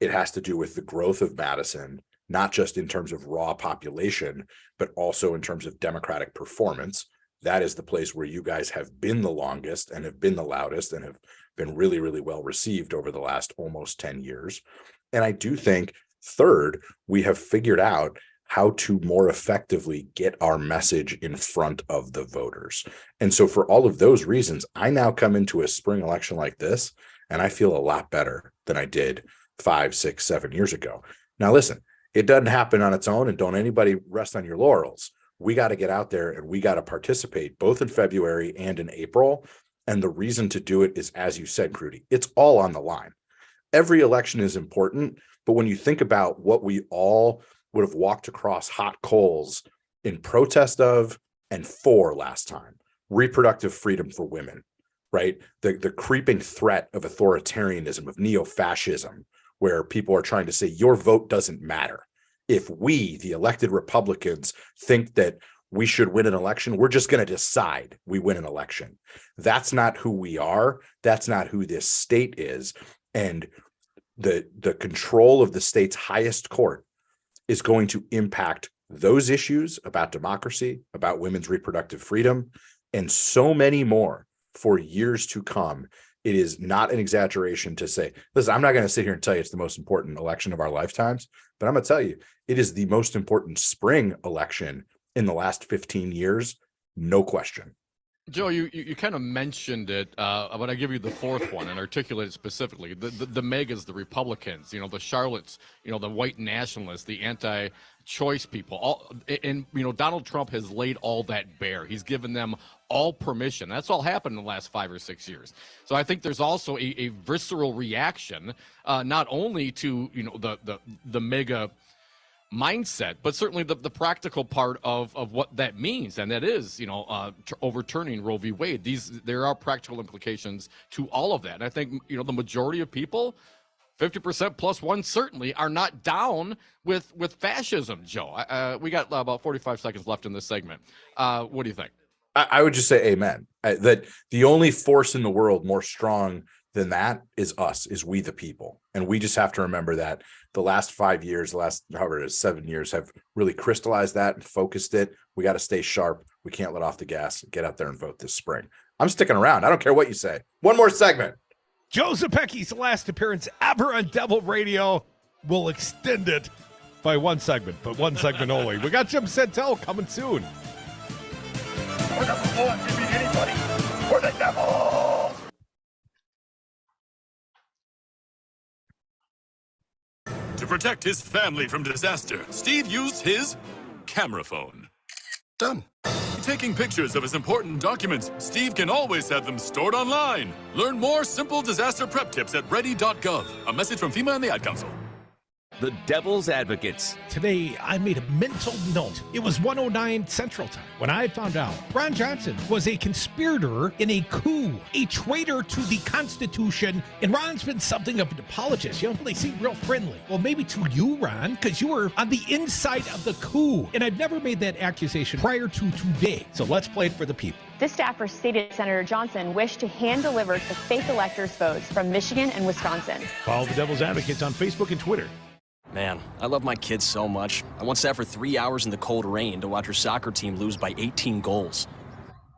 It has to do with the growth of Madison, not just in terms of raw population, but also in terms of Democratic performance. That is the place where you guys have been the longest and have been the loudest and have been really, really well received over the last almost 10 years. And I do think, third, we have figured out how to more effectively get our message in front of the voters. And so for all of those reasons, I now come into a spring election like this, and I feel a lot better than I did 5, 6, 7 years ago. Now, listen, it doesn't happen on its own, and don't anybody rest on your laurels. We got to get out there and we got to participate both in February and in April. And the reason to do it is, as you said, Crudy, it's all on the line. Every election is important, but when you think about what we all would have walked across hot coals in protest of and for last time, reproductive freedom for women, right? The creeping threat of authoritarianism, of neo-fascism, where people are trying to say your vote doesn't matter. If we, the elected Republicans, think that we should win an election, we're just going to decide we win an election. That's not who we are. That's not who this state is. And the control of the state's highest court is going to impact those issues about democracy, about women's reproductive freedom, and so many more for years to come. It is not an exaggeration to say, listen, I'm not going to sit here and tell you it's the most important election of our lifetimes, but I'm going to tell you it is the most important spring election in the last 15 years, no question. Joe, you kind of mentioned it, but I give you the fourth one and articulate it specifically. The megas, the Republicans, the Charlottes, the white nationalists, the anti-choice people, and Donald Trump has laid all that bare. He's given them all permission. That's all happened in the last 5 or 6 years. So I think there's also a visceral reaction, not only to the mega mindset, but certainly the practical part of what that means, and that is overturning Roe v. Wade. There are practical implications to all of that, and I think the majority of people, 50% plus one, certainly are not down with fascism. Joe, we got about 45 seconds left in this segment. What do you think? I would just say amen. That the only force in the world more strong than that is us, is we the people. And we just have to remember that the last 5 years, the last, however it is, 7 years have really crystallized that and focused it. We got to stay sharp. We can't let off the gas. Get out there and vote this spring. I'm sticking around. I don't care what you say. One more segment. Joe Zepecki's last appearance ever on Devil Radio. We'll extend it by one segment, but one segment only. We got James Santelle coming soon. For the Lord can beat anybody. For the devil. To protect his family from disaster, Steve used his camera phone. Done. Taking pictures of his important documents, Steve can always have them stored online. Learn more simple disaster prep tips at ready.gov. A message from FEMA and the Ad Council. The Devil's Advocates. Today, I made a mental note. It was 1:09 Central Time when I found out Ron Johnson was a conspirator in a coup, a traitor to the Constitution, and Ron's been something of an apologist. You know, they seem real friendly. Well, maybe to you, Ron, because you were on the inside of the coup, and I've never made that accusation prior to today. So let's play it for the people. This staffer stated Senator Johnson wished to hand-deliver the fake electors' votes from Michigan and Wisconsin. Follow the Devil's Advocates on Facebook and Twitter. Man, I love my kids so much. I once sat for 3 hours in the cold rain to watch her soccer team lose by 18 goals.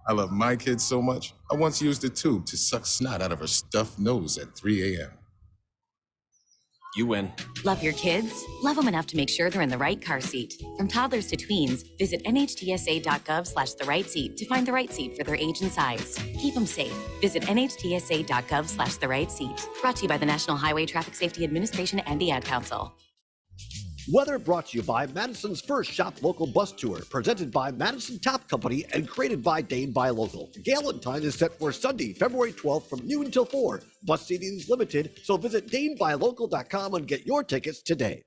I love my kids so much, I once used a tube to suck snot out of her stuffed nose at 3 a.m. You win. Love your kids? Love them enough to make sure they're in the right car seat. From toddlers to tweens, visit nhtsa.gov/the right seat to find the right seat for their age and size. Keep them safe. Visit nhtsa.gov/the right seat. Brought to you by the National Highway Traffic Safety Administration and the Ad Council. Weather brought to you by Madison's first Shop Local Bus Tour, presented by Madison Top Company and created by Dane Buy Local. Gallon time is set for Sunday, February 12th from noon till 4. Bus seating is limited, so visit DaneBuyLocal.com and get your tickets today.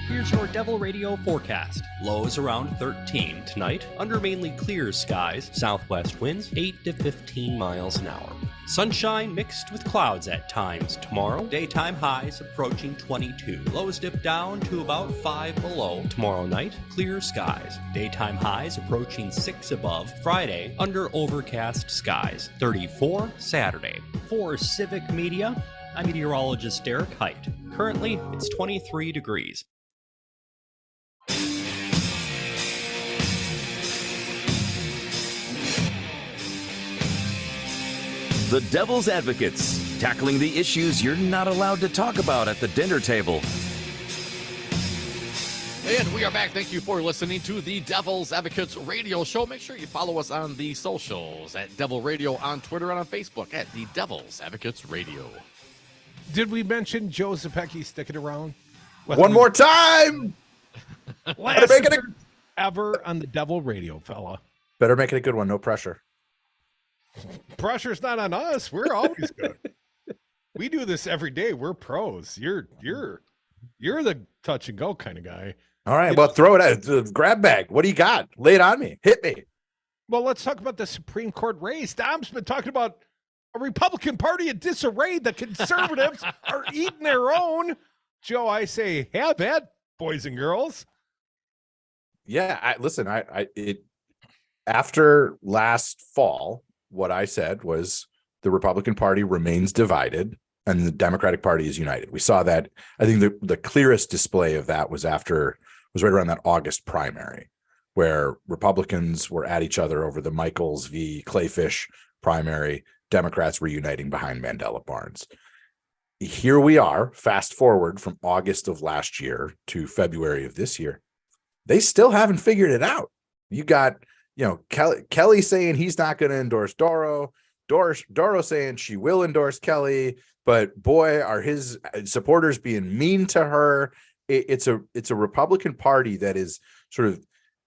Here's your Devil Radio forecast. Lows around 13 tonight, under mainly clear skies, southwest winds 8 to 15 miles an hour. Sunshine mixed with clouds at times tomorrow. Daytime highs approaching 22. Lows dip down to about 5 below. Tomorrow night, clear skies. Daytime highs approaching 6 above. Friday, under overcast skies. 34 Saturday. For Civic Media, I'm meteorologist Derek Height. Currently, it's 23 degrees. The Devil's Advocates, tackling the issues you're not allowed to talk about at the dinner table. And we are back. Thank you for listening to the Devil's Advocates radio show. Make sure you follow us on the socials at Devil Radio on Twitter and on Facebook at the Devil's Advocates Radio. Did we mention Joe Zepecki sticking around? One more time. Last appearance ever on the Devil Radio, fella. Better make it a good one. No pressure. Pressure's not on us. We're always good. We do this every day. We're pros. You're the touch and go kind of guy. All right, well, throw it out. The grab bag. What do you got? Lay it on me. Hit me. Well, let's talk about the Supreme Court race. Dom's been talking about a Republican Party in disarray. The conservatives are eating their own. Joe, I say, have at, boys and girls. Yeah, listen. After last fall, what I said was the Republican Party remains divided and the Democratic Party is united. We saw that. I think the clearest display of that was right around that August primary, where Republicans were at each other over the Michaels v. Clayfish primary. Democrats were uniting behind Mandela Barnes. Here we are, fast forward from August of last year to February of this year. They still haven't figured it out. You got, Kelly saying he's not going to endorse Doro. Doro saying she will endorse Kelly, but boy, are his supporters being mean to her. It's a Republican Party that is sort of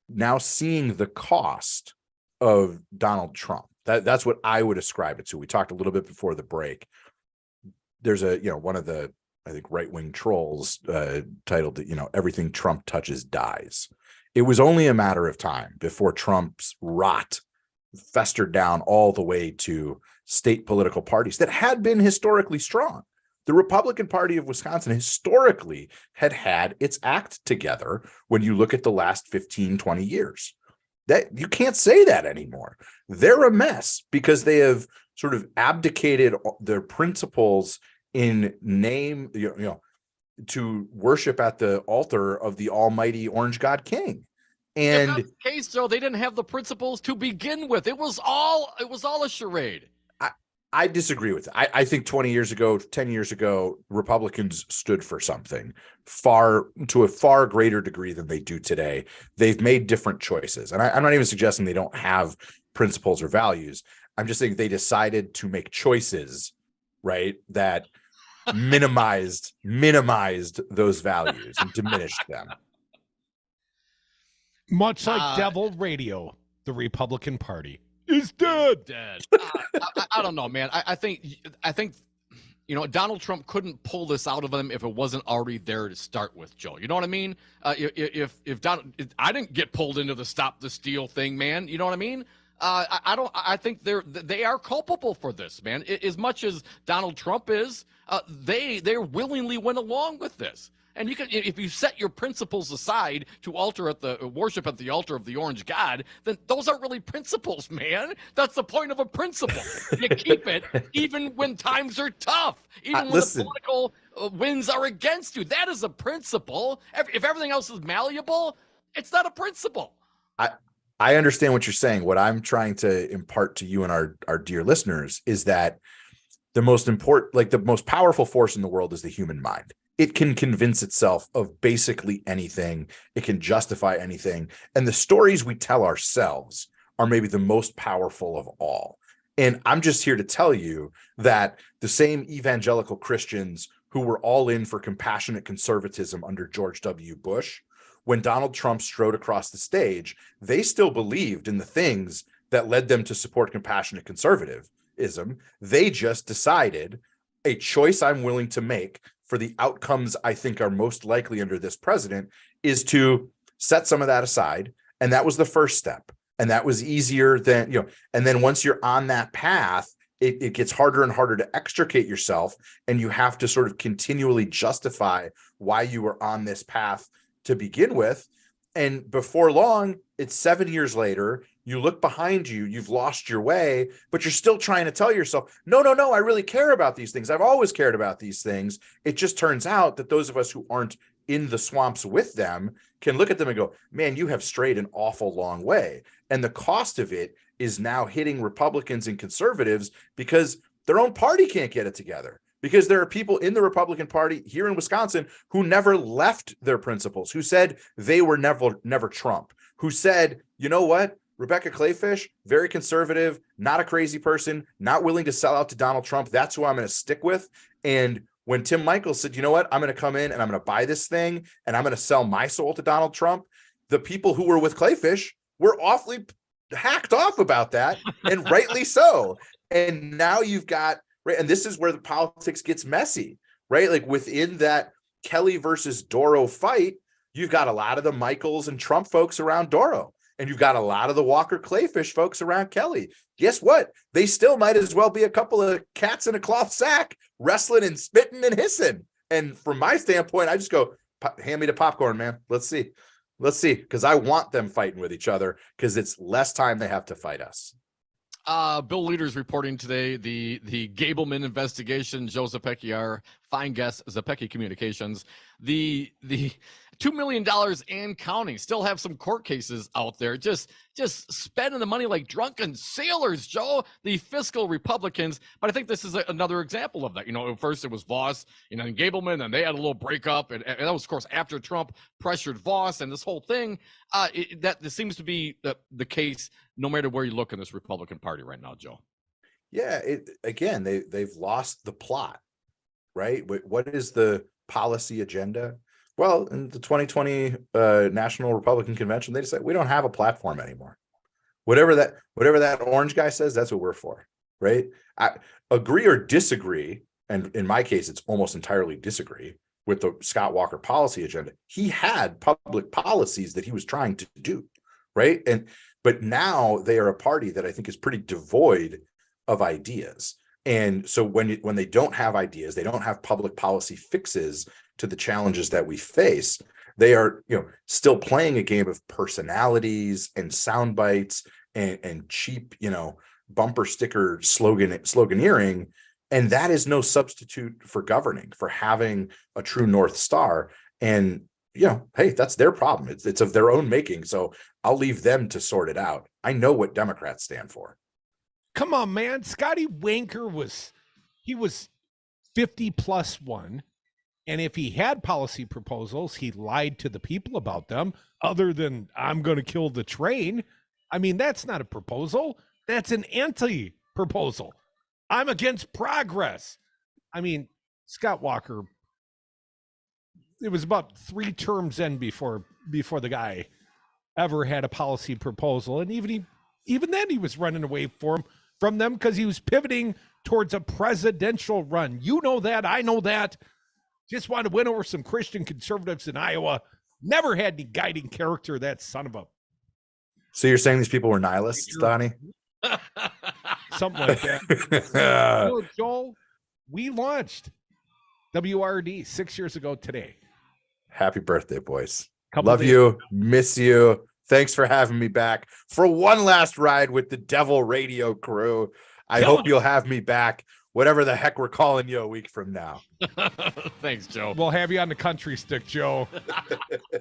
now seeing the cost of Donald Trump. That's what I would ascribe it to. We talked a little bit before the break. There's one of the, I think, right-wing trolls titled, everything Trump touches dies. It was only a matter of time before Trump's rot festered down all the way to state political parties that had been historically strong. The Republican Party of Wisconsin historically had its act together when you look at the last 15, 20 years. That you can't say that anymore. They're a mess because they have sort of abdicated their principles in name, to worship at the altar of the almighty Orange God King. And if that's the case, Joe, they didn't have the principles to begin with. It was all a charade. I disagree with that. I think 20 years ago, 10 years ago, Republicans stood for something to a far greater degree than they do today. They've made different choices. And I'm not even suggesting they don't have principles or values. I'm just saying they decided to make choices, right, that minimized those values and diminished them. Much like Devil Radio, the Republican Party is dead. I don't know, man. I think Donald Trump couldn't pull this out of him if it wasn't already there to start with, Joe. You know what I mean? If Donald, I didn't get pulled into the stop the steal thing, man. You know what I mean? I think they are culpable for this, man. As much as Donald Trump is, they willingly went along with this. And you can, if you set your principles aside to worship at the altar of the orange god, then those aren't really principles, man. That's the point of a principle. You keep it even when times are tough, even when the political winds are against you. That is a principle. If everything else is malleable, it's not a principle. I understand what you're saying. What I'm trying to impart to you and our dear listeners is that the most important, the most powerful force in the world is the human mind. It can convince itself of basically anything. It can justify anything. And the stories we tell ourselves are maybe the most powerful of all. And I'm just here to tell you that the same evangelical Christians who were all in for compassionate conservatism under George W. Bush, when Donald Trump strode across the stage, they still believed in the things that led them to support compassionate conservatism. They just decided a choice I'm willing to make for the outcomes I think are most likely under this president is to set some of that aside. And that was the first step. And that was easier than, and then once you're on that path, it gets harder and harder to extricate yourself. And you have to sort of continually justify why you were on this path to begin with. And before long, it's 7 years later, you look behind you, you've lost your way, but you're still trying to tell yourself, no, I really care about these things. I've always cared about these things. It just turns out that those of us who aren't in the swamps with them can look at them and go, man, you have strayed an awful long way. And the cost of it is now hitting Republicans and conservatives because their own party can't get it together. Because there are people in the Republican Party here in Wisconsin who never left their principles, who said they were never Trump, who said, you know what? Rebecca Clayfish, very conservative, not a crazy person, not willing to sell out to Donald Trump. That's who I'm going to stick with. And when Tim Michaels said, you know what? I'm going to come in and I'm going to buy this thing and I'm going to sell my soul to Donald Trump, the people who were with Clayfish were awfully hacked off about that, and rightly so. And now you've got, right, and this is where the politics gets messy, right? Like within that Kelly versus Doro fight, you've got a lot of the Michaels and Trump folks around Doro, and you've got a lot of the Walker Clayfish folks around Kelly. Guess what? They still might as well be a couple of cats in a cloth sack wrestling and spitting and hissing. And from my standpoint, I just go, hand me the popcorn, man. Let's see. Because I want them fighting with each other because it's less time they have to fight us. Bill Leader's reporting today the Gableman investigation. Joe Zepecki, our fine guest, Zepecki Communications. The $2 million and counting. Still have some court cases out there. Just spending the money like drunken sailors, Joe. The fiscal Republicans. But I think this is another example of that. First it was Voss, and Gableman, and they had a little breakup, and that was, of course, after Trump pressured Voss, and this whole thing. That seems to be the case no matter where you look in this Republican Party right now, Joe. Yeah. Again, they've lost the plot, right? What is the policy agenda? Well, in the 2020 National Republican Convention, they decided we don't have a platform anymore. Whatever that orange guy says, that's what we're for, right? I agree or disagree, and in my case, it's almost entirely disagree with the Scott Walker policy agenda. He had public policies that he was trying to do, right? But now they are a party that I think is pretty devoid of ideas. And so when they don't have ideas, they don't have public policy fixes to the challenges that we face, they are, still playing a game of personalities and sound bites and cheap, bumper sticker sloganeering. And that is no substitute for governing, for having a true North Star. And, hey, that's their problem. It's of their own making. So I'll leave them to sort it out. I know what Democrats stand for. Come on, man. Scotty Wanker was 50+1. And if he had policy proposals, he lied to the people about them, other than I'm going to kill the train. I mean, that's not a proposal. That's an anti-proposal. I'm against progress. I mean, Scott Walker, it was about 3 terms in before the guy ever had a policy proposal. And even then he was running away from them because he was pivoting towards a presidential run. You know that. I know that. Just wanted to win over some Christian conservatives in Iowa. Never had any guiding character, that son of a... So you're saying these people were nihilists, Donnie? Something like that. Joel, we launched WRD 6 years ago today. Happy birthday, boys. Love you. Miss you. Thanks for having me back for one last ride with the Devil Radio crew. I hope you'll have me back, whatever the heck we're calling you a week from now. Thanks, Joe. We'll have you on the country stick, Joe.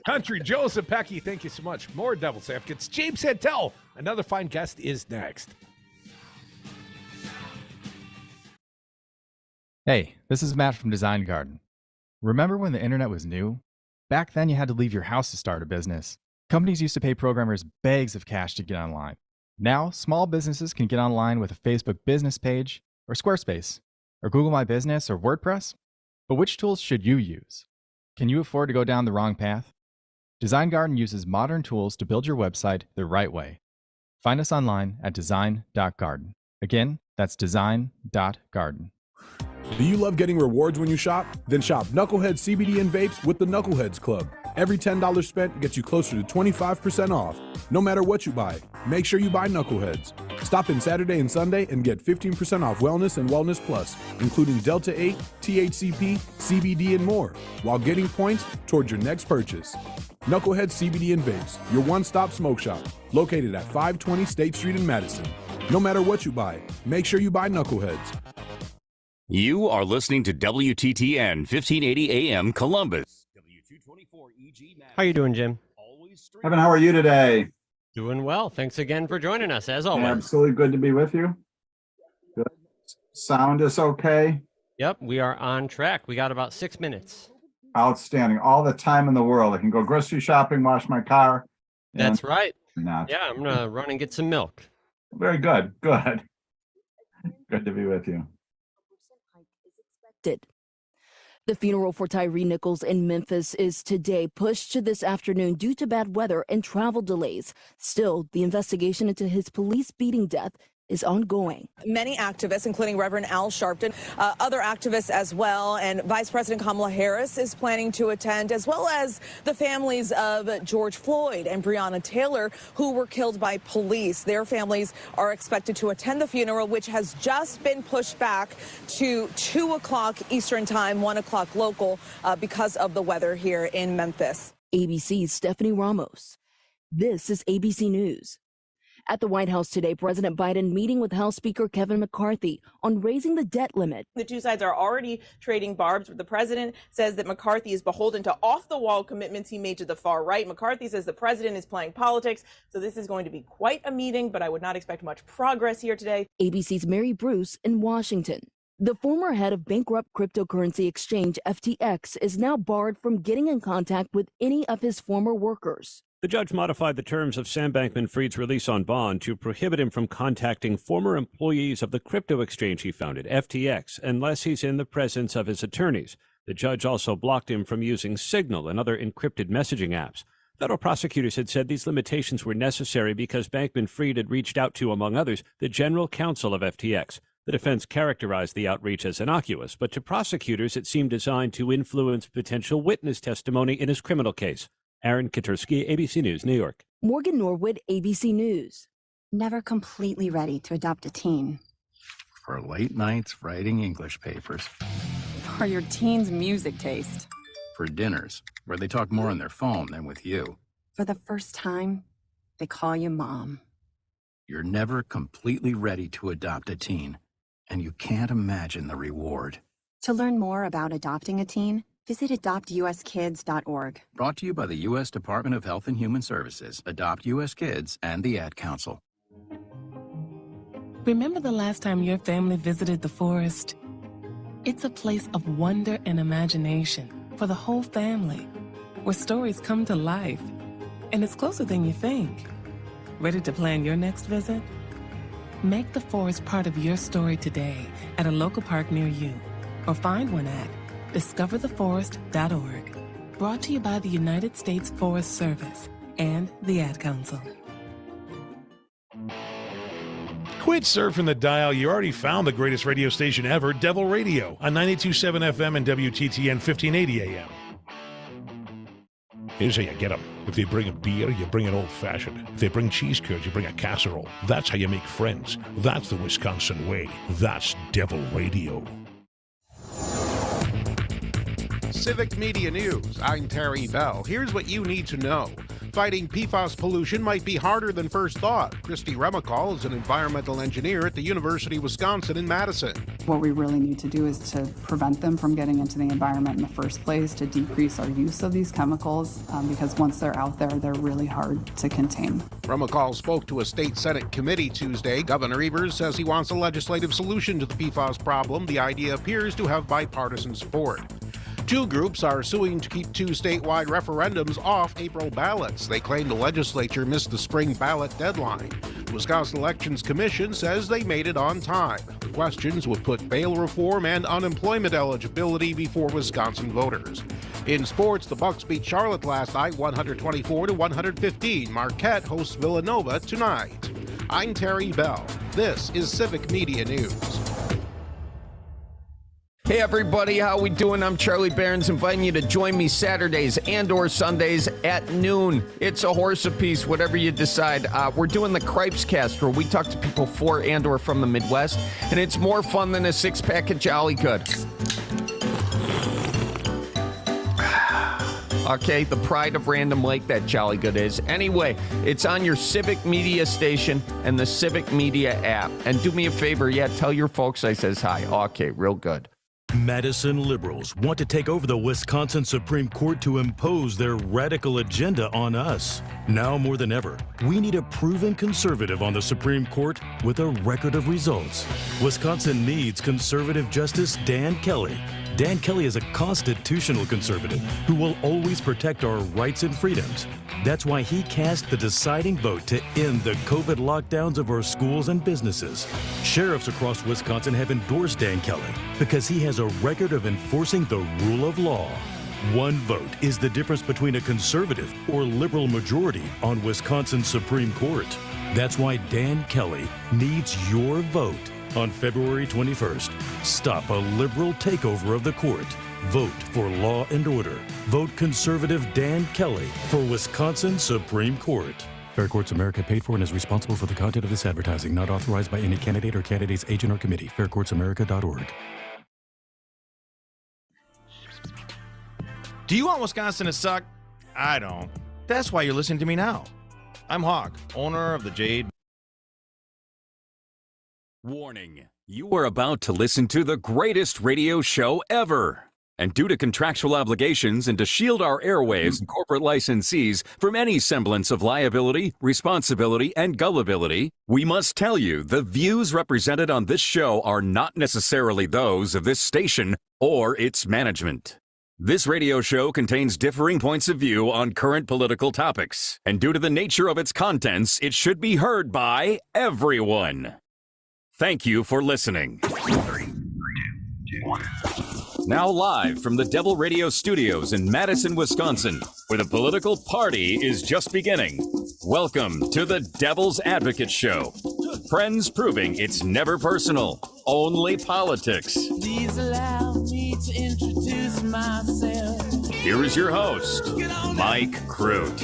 Country Joe Zepecki, thank you so much. More Devil's Advocates. James Santelle, another fine guest, is next. Hey, this is Matt from Design Garden. Remember when the internet was new? Back then you had to leave your house to start a business. Companies used to pay programmers bags of cash to get online. Now, small businesses can get online with a Facebook business page, or Squarespace, or Google My Business, or WordPress. But which tools should you use? Can you afford to go down the wrong path? Design Garden uses modern tools to build your website the right way. Find us online at design.garden. Again, that's design.garden. Do you love getting rewards when you shop? Then shop Knucklehead CBD and vapes with the Knuckleheads Club. Every $10 spent gets you closer to 25% off. No matter what you buy, make sure you buy Knuckleheads. Stop in Saturday and Sunday and get 15% off Wellness and Wellness Plus, including Delta 8, THCP, CBD, and more, while getting points towards your next purchase. Knucklehead CBD and Vapes, your one-stop smoke shop, located at 520 State Street in Madison. No matter what you buy, make sure you buy Knuckleheads. You are listening to WTTN 1580 AM Columbus. How you doing, Jim? Evan, how are you today? Doing well. Thanks again for joining us, as always. Absolutely good to be with you. Good. Sound is okay? Yep, we are on track. We got about 6 minutes. Outstanding. All the time in the world. I can go grocery shopping, wash my car. That's right. Not. Yeah, I'm going to run and get some milk. Very good. Good. Good to be with you. The funeral for Tyree Nichols in Memphis is today pushed to this afternoon due to bad weather and travel delays. Still, the investigation into his police beating death is ongoing. Many activists, including Reverend Al Sharpton, other activists as well, and Vice President Kamala Harris is planning to attend, as well as the families of George Floyd and Breonna Taylor, who were killed by police. Their families are expected to attend the funeral, which has just been pushed back to 2 o'clock Eastern time, 1 o'clock local, because of the weather here in Memphis. ABC's Stephanie Ramos. This is ABC News. At the White House today, President Biden meeting with House Speaker Kevin McCarthy on raising the debt limit. The two sides are already trading barbs. The president says that McCarthy is beholden to off-the-wall commitments he made to the far right. McCarthy says the president is playing politics. So this is going to be quite a meeting, but I would not expect much progress here today. ABC's Mary Bruce in Washington. The former head of bankrupt cryptocurrency exchange FTX is now barred from getting in contact with any of his former workers. The judge modified the terms of Sam Bankman-Fried's release on bond to prohibit him from contacting former employees of the crypto exchange he founded, FTX, unless he's in the presence of his attorneys. The judge also blocked him from using Signal and other encrypted messaging apps. Federal prosecutors had said these limitations were necessary because Bankman-Fried had reached out to, among others, the general counsel of FTX. The defense characterized the outreach as innocuous, but to prosecutors it seemed designed to influence potential witness testimony in his criminal case. Aaron Katursky, ABC News, New York. Morgan Norwood, ABC News. Never completely ready to adopt a teen. For late nights writing English papers. For your teen's music taste. For dinners, where they talk more on their phone than with you. For the first time, they call you mom. You're never completely ready to adopt a teen, and you can't imagine the reward. To learn more about adopting a teen, Visit adoptuskids.org. Brought to you by the U.S. Department of Health and Human Services, Adopt U.S. Kids, and the Ad Council. Remember the last time your family visited the forest? It's a place of wonder and imagination for the whole family, where stories come to life. And it's closer than you think. Ready to plan your next visit? Make the forest part of your story today at a local park near you, or find one at discovertheforest.org. Brought to you by the United States Forest Service and the Ad Council. Quit surfing the dial. You already found the greatest radio station ever, Devil Radio, on 92.7 FM and WTTN 1580 AM. Here's how you get them. If they bring a beer, you bring an old-fashioned. If they bring cheese curds, you bring a casserole. That's how you make friends. That's the Wisconsin way. That's Devil Radio. Civic Media News. I'm Terry Bell. Here's what you need to know. Fighting PFAS pollution might be harder than first thought. Christy Remicall is an environmental engineer at the University of Wisconsin in Madison. What we really need to do is to prevent them from getting into the environment in the first place, to decrease our use of these chemicals, because once they're out there, they're really hard to contain. Remicall spoke to a state Senate committee Tuesday. Governor Evers says he wants a legislative solution to the PFAS problem. The idea appears to have bipartisan support. Two groups are suing to keep two statewide referendums off April ballots. They claim the legislature missed the spring ballot deadline. The Wisconsin Elections Commission says they made it on time. The questions would put bail reform and unemployment eligibility before Wisconsin voters. In sports, the Bucks beat Charlotte last night 124-115. Marquette hosts Villanova tonight. I'm Terry Bell. This is Civic Media News. Hey everybody, how we doing? I'm Charlie Barons, inviting you to join me Saturdays and or Sundays at noon. It's a horse apiece, whatever you decide. We're doing the Cripes Cast, where we talk to people for and or from the Midwest, and it's more fun than a six-pack of Jolly Good. Okay, the pride of Random Lake, that Jolly Good is. Anyway, it's on your Civic Media station and the Civic Media app. And do me a favor, tell your folks I says hi. Okay, real good. Madison liberals want to take over the Wisconsin Supreme Court to impose their radical agenda on us. Now more than ever, we need a proven conservative on the Supreme Court with a record of results. Wisconsin needs conservative Justice Dan Kelly. Dan Kelly is a constitutional conservative who will always protect our rights and freedoms. That's why he cast the deciding vote to end the COVID lockdowns of our schools and businesses. Sheriffs across Wisconsin have endorsed Dan Kelly because he has a record of enforcing the rule of law. One vote is the difference between a conservative or liberal majority on Wisconsin's Supreme Court. That's why Dan Kelly needs your vote. On February 21st, stop a liberal takeover of the court. Vote for law and order. Vote conservative Dan Kelly for Wisconsin Supreme Court. Fair Courts America paid for and is responsible for the content of this advertising, not authorized by any candidate or candidate's agent or committee. faircourtsamerica.org. Do you want Wisconsin to suck? I don't. That's why you're listening to me now. I'm Hawk, owner of the Jade. Warning, you are about to listen to the greatest radio show ever. And due to contractual obligations and to shield our airwaves and corporate licensees from any semblance of liability, responsibility, and gullibility, we must tell you the views represented on this show are not necessarily those of this station or its management. This radio show contains differing points of view on current political topics, and due to the nature of its contents, it should be heard by everyone. Thank you for listening. 3, 2, 1. Now live from the Devil Radio Studios in Madison, Wisconsin, where the political party is just beginning. Welcome to the Devil's Advocate Show. Friends proving it's never personal, only politics. Please allow me to introduce myself. Here is your host, Mike Crute.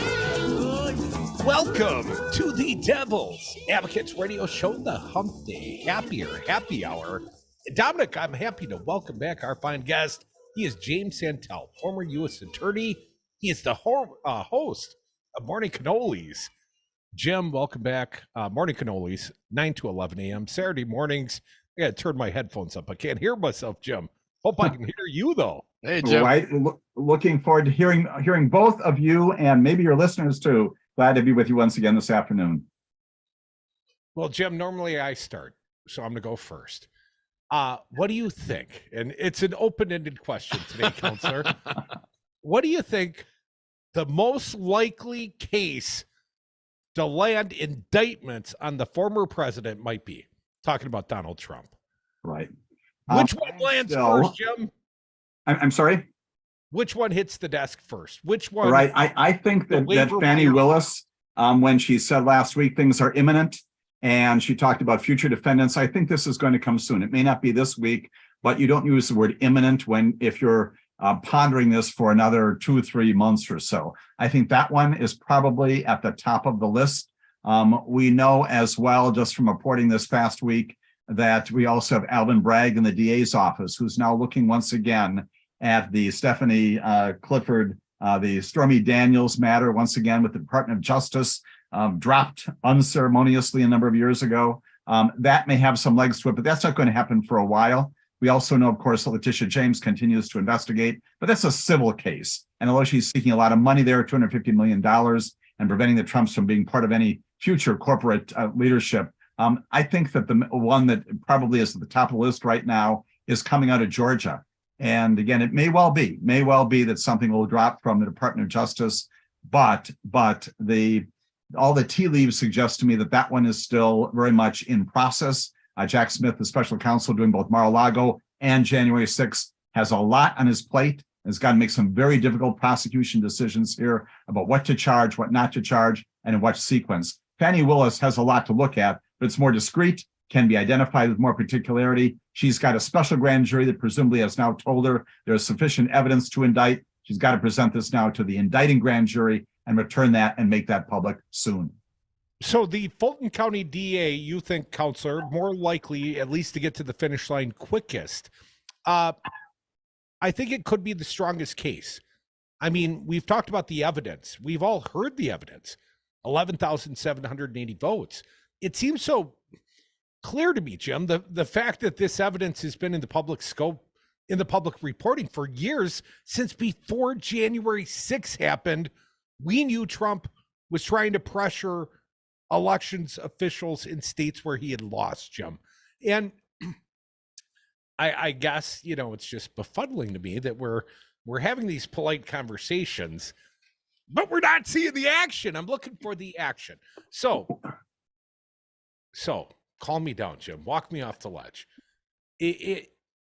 Welcome to the Devil's Advocates Radio Show, the Hump Day Happy Hour. Dominic, I'm happy to welcome back our fine guest. He is James Santelle, former U.S. attorney. He is the host of Morning Cannolis. Jim, welcome back. Morning Cannolis, 9 to 11 a.m. Saturday mornings. I got to turn my headphones up. I can't hear myself, Jim. Hope I can hear you, though. Hey, Jim. Right. Looking forward to hearing both of you and maybe your listeners too. Glad to be with you once again this afternoon. Well, Jim, normally I start, so I'm going to go first. What do you think? And it's an open-ended question today, Counselor. What do you think the most likely case to land indictments on the former president might be? Talking about Donald Trump. Right. Which one lands first, Jim? I'm sorry? Which one hits the desk first? Which one? Right. I think that Fannie Willis, when she said last week things are imminent and she talked about future defendants, I think this is going to come soon. It may not be this week, but you don't use the word imminent if you're pondering this for another 2 or 3 months or so. I think that one is probably at the top of the list. We know as well, just from reporting this past week, that we also have Alvin Bragg in the DA's office, who's now looking once again at the Stephanie Clifford, the Stormy Daniels matter, once again with the Department of Justice, dropped unceremoniously a number of years ago. That may have some legs to it, but that's not going to happen for a while. We also know, of course, that Letitia James continues to investigate, but that's a civil case. And although she's seeking a lot of money there, $250 million, and preventing the Trumps from being part of any future corporate leadership, I think that the one that probably is at the top of the list right now is coming out of Georgia. And again, it may well be that something will drop from the Department of Justice, but all the tea leaves suggest to me that one is still very much in process. Jack Smith, the special counsel doing both Mar-a-Lago and January 6th, has a lot on his plate. Has got to make some very difficult prosecution decisions here about what to charge, what not to charge, and in what sequence. Fannie Willis has a lot to look at, but it's more discreet, can be identified with more particularity. She's got a special grand jury that presumably has now told her there's sufficient evidence to indict. She's got to present this now to the indicting grand jury and return that and make that public soon. So the Fulton County DA, you think, Counselor, more likely at least to get to the finish line quickest. I think it could be the strongest case. I mean, we've talked about the evidence. We've all heard the evidence. 11,780 votes. It seems so clear to me, Jim, the fact that this evidence has been in the public scope, in the public reporting for years, since before January 6th happened. We knew Trump was trying to pressure elections officials in states where he had lost, Jim. And I guess, it's just befuddling to me that we're having these polite conversations, but we're not seeing the action. I'm looking for the action. So calm me down, Jim. Walk me off the ledge.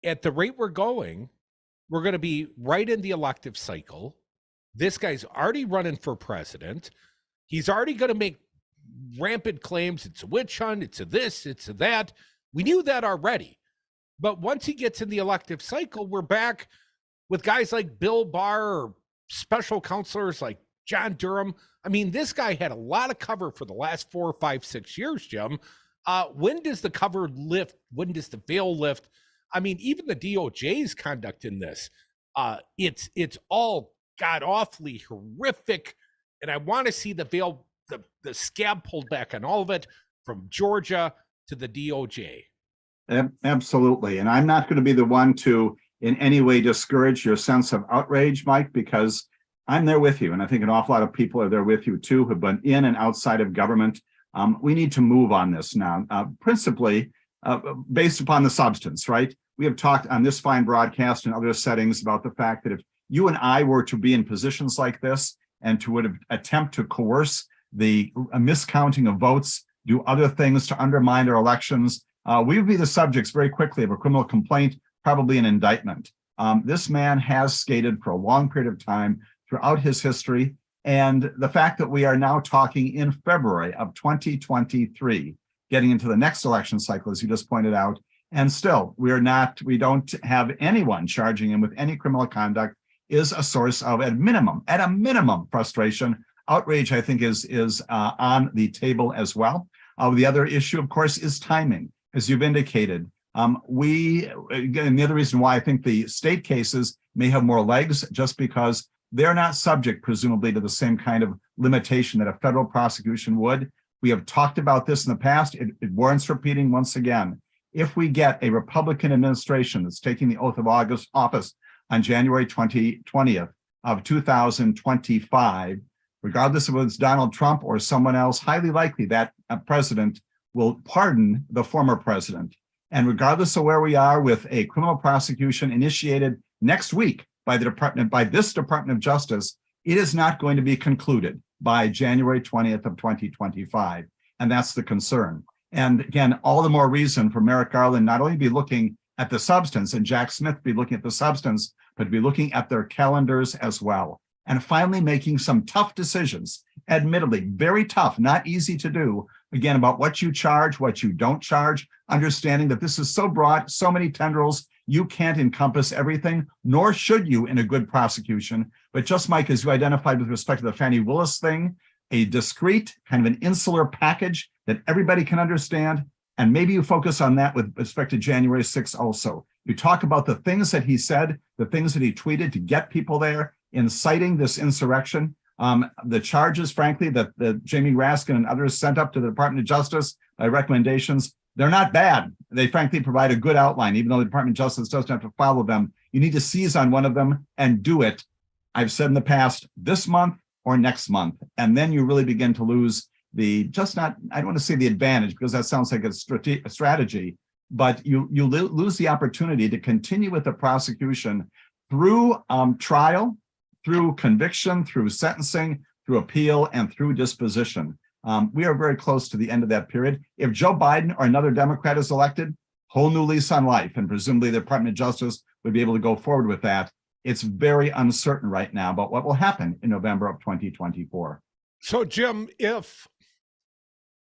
At the rate we're going to be right in the elective cycle. This guy's already running for president. He's already going to make rampant claims. It's a witch hunt. It's a this, it's a that. We knew that already. But once he gets in the elective cycle, we're back with guys like Bill Barr or special counselors like John Durham. I mean, this guy had a lot of cover for the last 4, 5, 6 years, Jim. When does the cover lift? When does the veil lift? I mean, even the DOJ's conduct in this, it's all god awfully horrific. And I want to see the veil, the scab pulled back on all of it, from Georgia to the DOJ. Absolutely. And I'm not going to be the one to in any way discourage your sense of outrage, Mike, because I'm there with you. And I think an awful lot of people are there with you too, who've been in and outside of government. We need to move on this now, principally based upon the substance, right? We have talked on this fine broadcast and other settings about the fact that if you and I were to be in positions like this and to attempt to coerce the miscounting of votes, do other things to undermine our elections, we would be the subjects very quickly of a criminal complaint, probably an indictment. This man has skated for a long period of time throughout his history. And the fact that we are now talking in February of 2023, getting into the next election cycle, as you just pointed out, and still we don't have anyone charging him with any criminal conduct, is a source of, at a minimum, frustration. Outrage, I think, is on the table as well. The other issue, of course, is timing, as you've indicated. And the other reason why I think the state cases may have more legs, just because they're not subject, presumably, to the same kind of limitation that a federal prosecution would. We have talked about this in the past. It warrants repeating once again. If we get a Republican administration that's taking the oath of office on January 20th of 2025, regardless of whether it's Donald Trump or someone else, highly likely that president will pardon the former president. And regardless of where we are with a criminal prosecution initiated next week by this Department of Justice, it is not going to be concluded by January 20th of 2025. And that's the concern. And again, all the more reason for Merrick Garland not only be looking at the substance and Jack Smith be looking at the substance, but be looking at their calendars as well. And finally making some tough decisions, admittedly, very tough, not easy to do, again, about what you charge, what you don't charge, understanding that this is so broad, so many tendrils, you can't encompass everything, nor should you in a good prosecution. But just, Mike, as you identified with respect to the Fani Willis thing, a discrete, kind of an insular package that everybody can understand, and maybe you focus on that with respect to January 6th also. You talk about the things that he said, the things that he tweeted to get people there, inciting this insurrection. The charges, frankly, that Jamie Raskin and others sent up to the Department of Justice by recommendations, they're not bad. They frankly provide a good outline, even though the Department of Justice doesn't have to follow them. You need to seize on one of them and do it. I've said in the past, this month or next month. And then you really begin to lose I don't want to say the advantage because that sounds like a strategy, but you lose the opportunity to continue with the prosecution through trial, through conviction, through sentencing, through appeal, and through disposition. We are very close to the end of that period. If Joe Biden or another Democrat is elected, whole new lease on life, and presumably the Department of Justice would be able to go forward with that. It's very uncertain right now about what will happen in November of 2024. So, Jim, if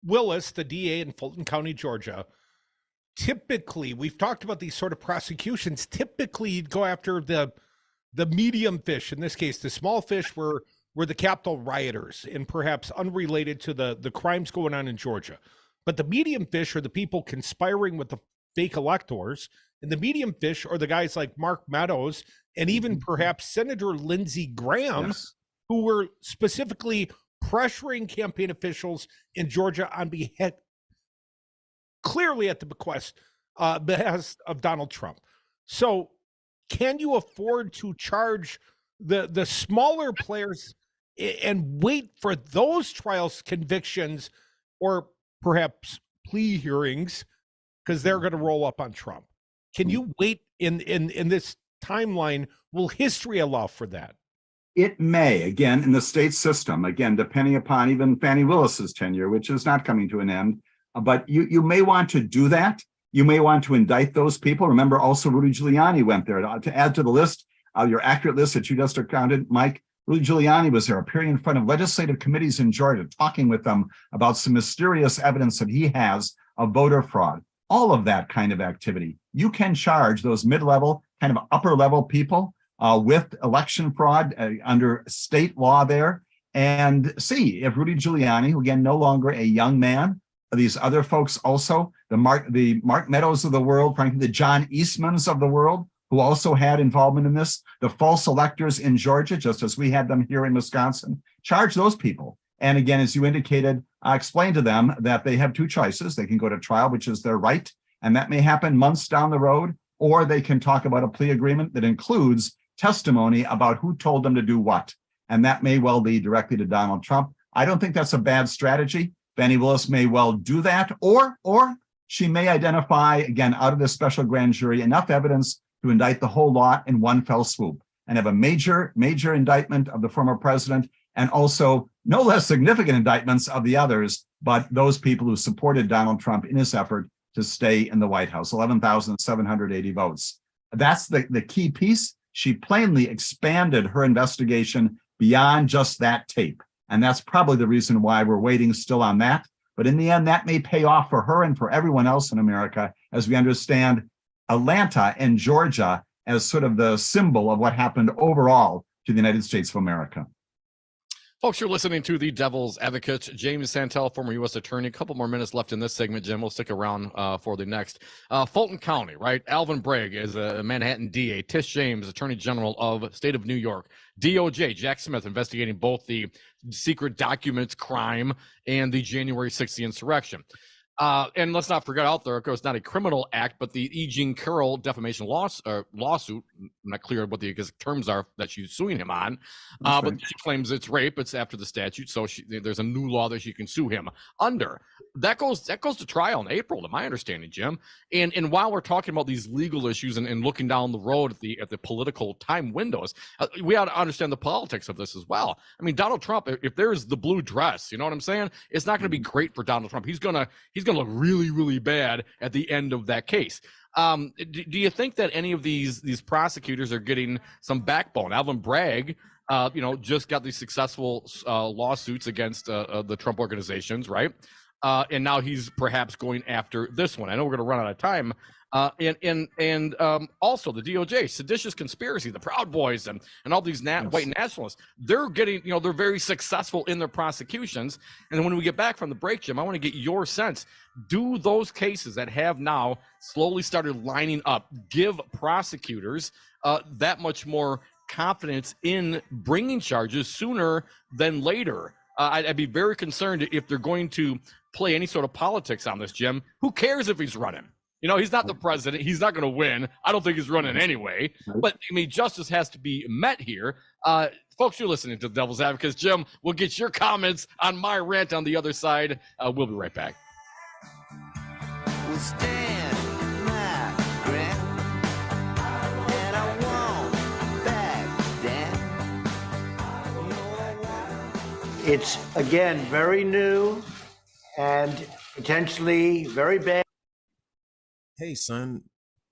Willis, the DA in Fulton County, Georgia, typically, we've talked about these sort of prosecutions, typically you'd go after the medium fish. In this case, the small fish were the Capitol rioters and perhaps unrelated to the crimes going on in Georgia. But the medium fish are the people conspiring with the fake electors, and the medium fish are the guys like Mark Meadows and even perhaps Senator Lindsey Graham, yes, who were specifically pressuring campaign officials in Georgia on behalf, clearly at the behest of Donald Trump. So can you afford to charge the smaller players and wait for those trials, convictions, or perhaps plea hearings, because they're going to roll up on Trump? Can you wait in this timeline? Will history allow for that? It may, again, in the state system, again, depending upon even Fani Willis's tenure, which is not coming to an end. But you may want to do that. You may want to indict those people. Remember, also Rudy Giuliani went there. To add to the list, your accurate list that you just recounted, Mike, Rudy Giuliani was there appearing in front of legislative committees in Georgia, talking with them about some mysterious evidence that he has of voter fraud. All of that kind of activity. You can charge those mid-level, kind of upper-level people with election fraud under state law there, and see if Rudy Giuliani, who again, no longer a young man, these other folks also, the Mark Meadows of the world, frankly, the John Eastmans of the world, who also had involvement in this, the false electors in Georgia, just as we had them here in Wisconsin, charge those people. And again, as you indicated, explain to them that they have two choices. They can go to trial, which is their right, and that may happen months down the road, or they can talk about a plea agreement that includes testimony about who told them to do what. And that may well lead directly to Donald Trump. I don't think that's a bad strategy. Fani Willis may well do that, or she may identify, again, out of this special grand jury, enough evidence to indict the whole lot in one fell swoop and have a major indictment of the former president, and also no less significant indictments of the others, but those people who supported Donald Trump in his effort to stay in the White House, 11,780 votes. That's the key piece. She plainly expanded her investigation beyond just that tape. And that's probably the reason why we're waiting still on that. But in the end, that may pay off for her and for everyone else in America, as we understand Atlanta and Georgia as sort of the symbol of what happened overall to the United States of America. Folks, you're listening to the Devil's Advocate. James Santelle, former U.S. attorney. A couple more minutes left in this segment, Jim. We'll stick around for the next. Fulton County, right? Alvin Bragg is a Manhattan DA. Tish James, Attorney General of State of New York. DOJ, Jack Smith, investigating both the secret documents crime and the January 6th insurrection. And let's not forget out there, of course, not a criminal act, but the E. Jean Carroll defamation lawsuit. I'm not clear what the exact terms are that she's suing him on, but she claims it's rape. It's after the statute, so there's a new law that she can sue him under. That goes to trial in April, to my understanding, Jim. And while we're talking about these legal issues and looking down the road at the political time windows, we ought to understand the politics of this as well. I mean, Donald Trump, if there's the blue dress, you know what I'm saying? It's not going to be great for Donald Trump. He's gonna look really, really bad at the end of that case. Do you think that any of these prosecutors are getting some backbone? Alvin Bragg, just got these successful lawsuits against the Trump organizations, right? And now he's perhaps going after this one. I know we're going to run out of time. And also the DOJ, seditious conspiracy, the Proud Boys, and all these white nationalists, they're getting, they're very successful in their prosecutions. And when we get back from the break, Jim, I want to get your sense. Do those cases that have now slowly started lining up give prosecutors that much more confidence in bringing charges sooner than later? I'd be very concerned if they're going to play any sort of politics on this, Jim. Who cares if he's running? He's not the president. He's not going to win. I don't think he's running anyway. But, justice has to be met here. Folks, you're listening to the Devil's Advocates. Jim, we'll get your comments on my rant on the other side. We'll be right back. We'll stand my ground, and I won't back down. It's, again, very new and potentially very bad. Hey, son,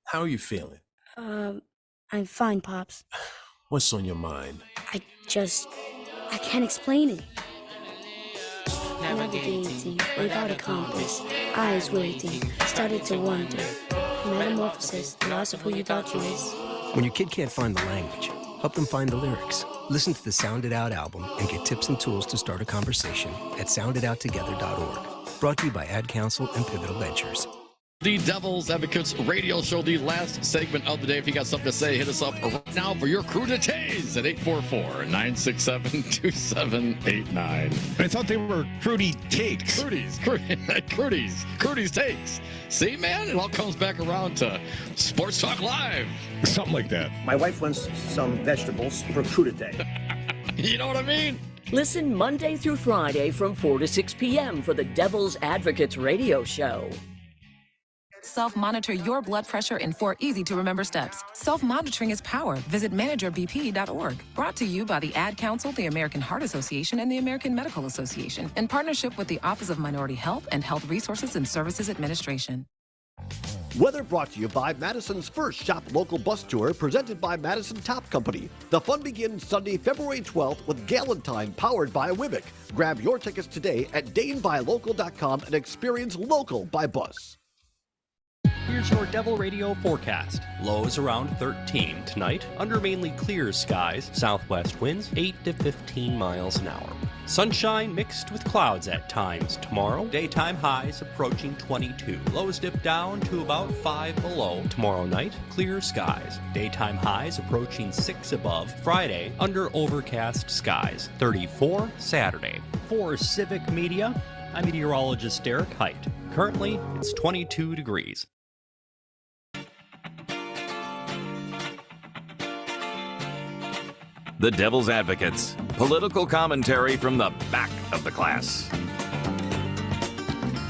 how are you feeling? I'm fine, Pops. What's on your mind? I can't explain it. Navigating without a compass, eyes waiting, started to wonder. Metamorphosis, the loss of who you thought you was. When your kid can't find the language, help them find the lyrics. Listen to the Sound It Out album and get tips and tools to start a conversation at sounditouttogether.org. Brought to you by Ad Council and Pivotal Ventures. The Devil's Advocates radio show, the last segment of the day. If you got something to say, hit us up right now for your crudités at 844-967-2789. I thought they were Crudy Takes. Crudy's Takes. See, man, it all comes back around to Sports Talk Live. Something like that. My wife wants some vegetables for crudité. You know what I mean? Listen Monday through Friday from 4 to 6 p.m. for the Devil's Advocates radio show. Self-monitor your blood pressure in 4 easy-to-remember steps. Self-monitoring is power. Visit managerbp.org. Brought to you by the Ad Council, the American Heart Association, and the American Medical Association, in partnership with the Office of Minority Health and Health Resources and Services Administration. Weather brought to you by Madison's first Shop Local bus tour, presented by Madison Top Company. The fun begins Sunday, February 12th with Galentine, powered by Wibbick. Grab your tickets today at DaneByLocal.com and experience local by bus. Here's your Devil Radio forecast. Lows around 13 tonight, under mainly clear skies, southwest winds 8 to 15 miles an hour. Sunshine mixed with clouds at times tomorrow. Daytime highs approaching 22. Lows dip down to about 5 below. Tomorrow night, clear skies. Daytime highs approaching 6 above. Friday, under overcast skies. 34 Saturday. For Civic Media, I'm meteorologist Derek Height. Currently, it's 22 degrees. The Devil's Advocates. Political commentary from the back of the class.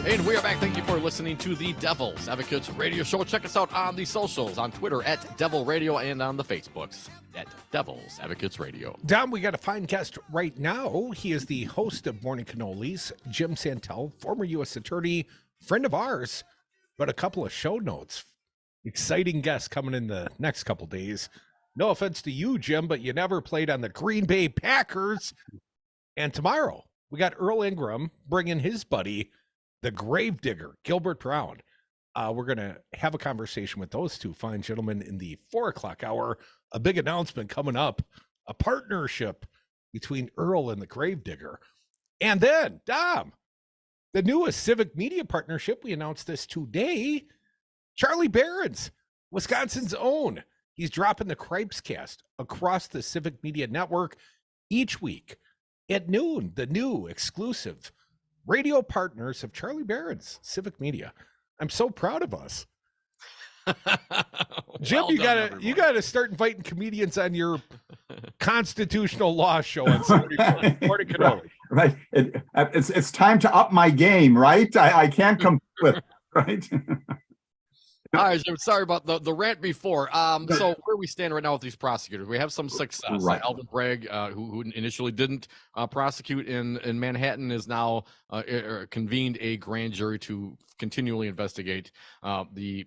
And we are back. Thank you for listening to the Devil's Advocates radio show. Check us out on the socials, on Twitter at Devil Radio, and on the Facebooks at Devil's Advocates Radio. Dom, we got a fine guest right now. He is the host of Morning Cannolis, Jim Santelle, former U.S. attorney, friend of ours, but a couple of show notes. Exciting guests coming in the next couple days. No offense to you, Jim, but you never played on the Green Bay Packers. And tomorrow, we got Earl Ingram bringing his buddy, the Gravedigger, Gilbert Brown. We're going to have a conversation with those two fine gentlemen in the 4 o'clock hour. A big announcement coming up, a partnership between Earl and the Gravedigger. And then, Dom, the newest civic media partnership, we announced this today. Charlie Barron's, Wisconsin's own. He's dropping the Cripescast across the Civic Media Network each week at noon, the new exclusive radio partners of Charlie Barron's Civic Media. I'm so proud of us. Jim, Well you done, gotta start inviting comedians on your constitutional law show on Sunday morning. Right. It's time to up my game, right? I can't compete with, right? All right, Jim, sorry about the rant before. So where we stand right now with these prosecutors, we have some success. Right. Alvin Bragg, who initially didn't prosecute in Manhattan, is now convened a grand jury to continually investigate the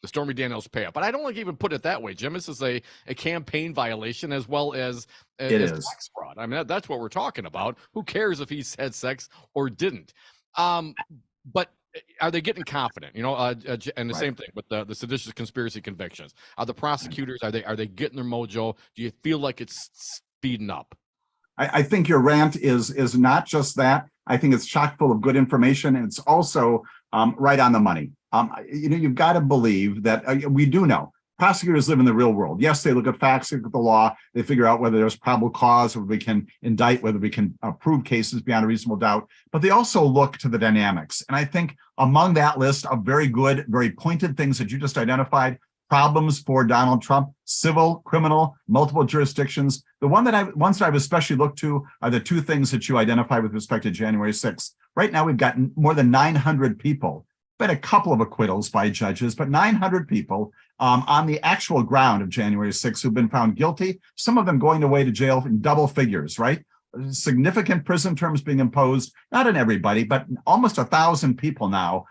Stormy Daniels payout. But I don't like to even put it that way, Jim. This is a campaign violation as well as tax fraud. I mean, that's what we're talking about. Who cares if he had sex or didn't? But are they getting confident? And the same thing with the seditious conspiracy convictions. Are the prosecutors, are they getting their mojo? Do you feel like it's speeding up? I think your rant is not just that. I think it's chock full of good information, and it's also right on the money. You've got to believe that we do know prosecutors live in the real world. Yes, they look at facts, they look at the law, they figure out whether there's probable cause, whether we can indict, whether we can prove cases beyond a reasonable doubt, but they also look to the dynamics. And I think among that list of very good, very pointed things that you just identified, problems for Donald Trump, civil, criminal, multiple jurisdictions, the ones that I've especially looked to are the two things that you identified with respect to January 6th. Right now, we've got more than 900 people, been a couple of acquittals by judges, but 900 people on the actual ground of January 6th who've been found guilty, some of them going away to jail in double figures, right? Significant prison terms being imposed, not on everybody, but almost 1,000 people now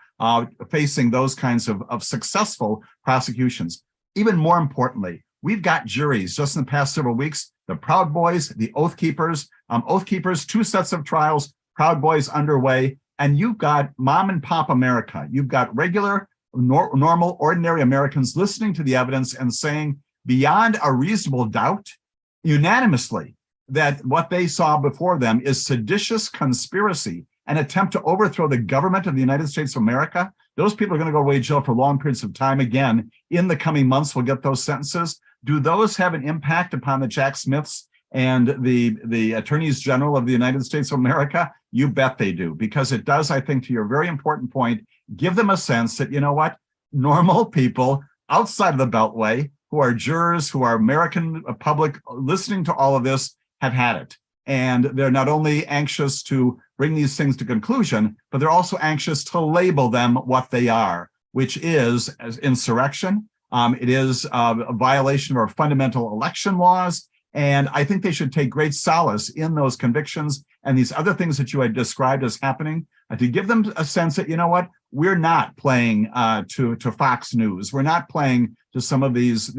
facing those kinds of successful prosecutions. Even more importantly, we've got juries just in the past several weeks, the Proud Boys, the Oath Keepers, 2 sets of trials, Proud Boys underway, and you've got mom and pop America. You've got regular, normal, ordinary Americans listening to the evidence and saying beyond a reasonable doubt, unanimously, that what they saw before them is seditious conspiracy, an attempt to overthrow the government of the United States of America. Those people are going to go away to jail for long periods of time. Again, in the coming months, we'll get those sentences. Do those have an impact upon the Jack Smiths and the attorneys general of the United States of America? You bet they do, because it does, I think, to your very important point, give them a sense that, you know what, normal people outside of the Beltway who are jurors, who are American public listening to all of this have had it. And they're not only anxious to bring these things to conclusion, but they're also anxious to label them what they are, which is as insurrection. It is a violation of our fundamental election laws. And I think they should take great solace in those convictions and these other things that you had described as happening, to give them a sense that, you know what, we're not playing to Fox News. We're not playing to some of these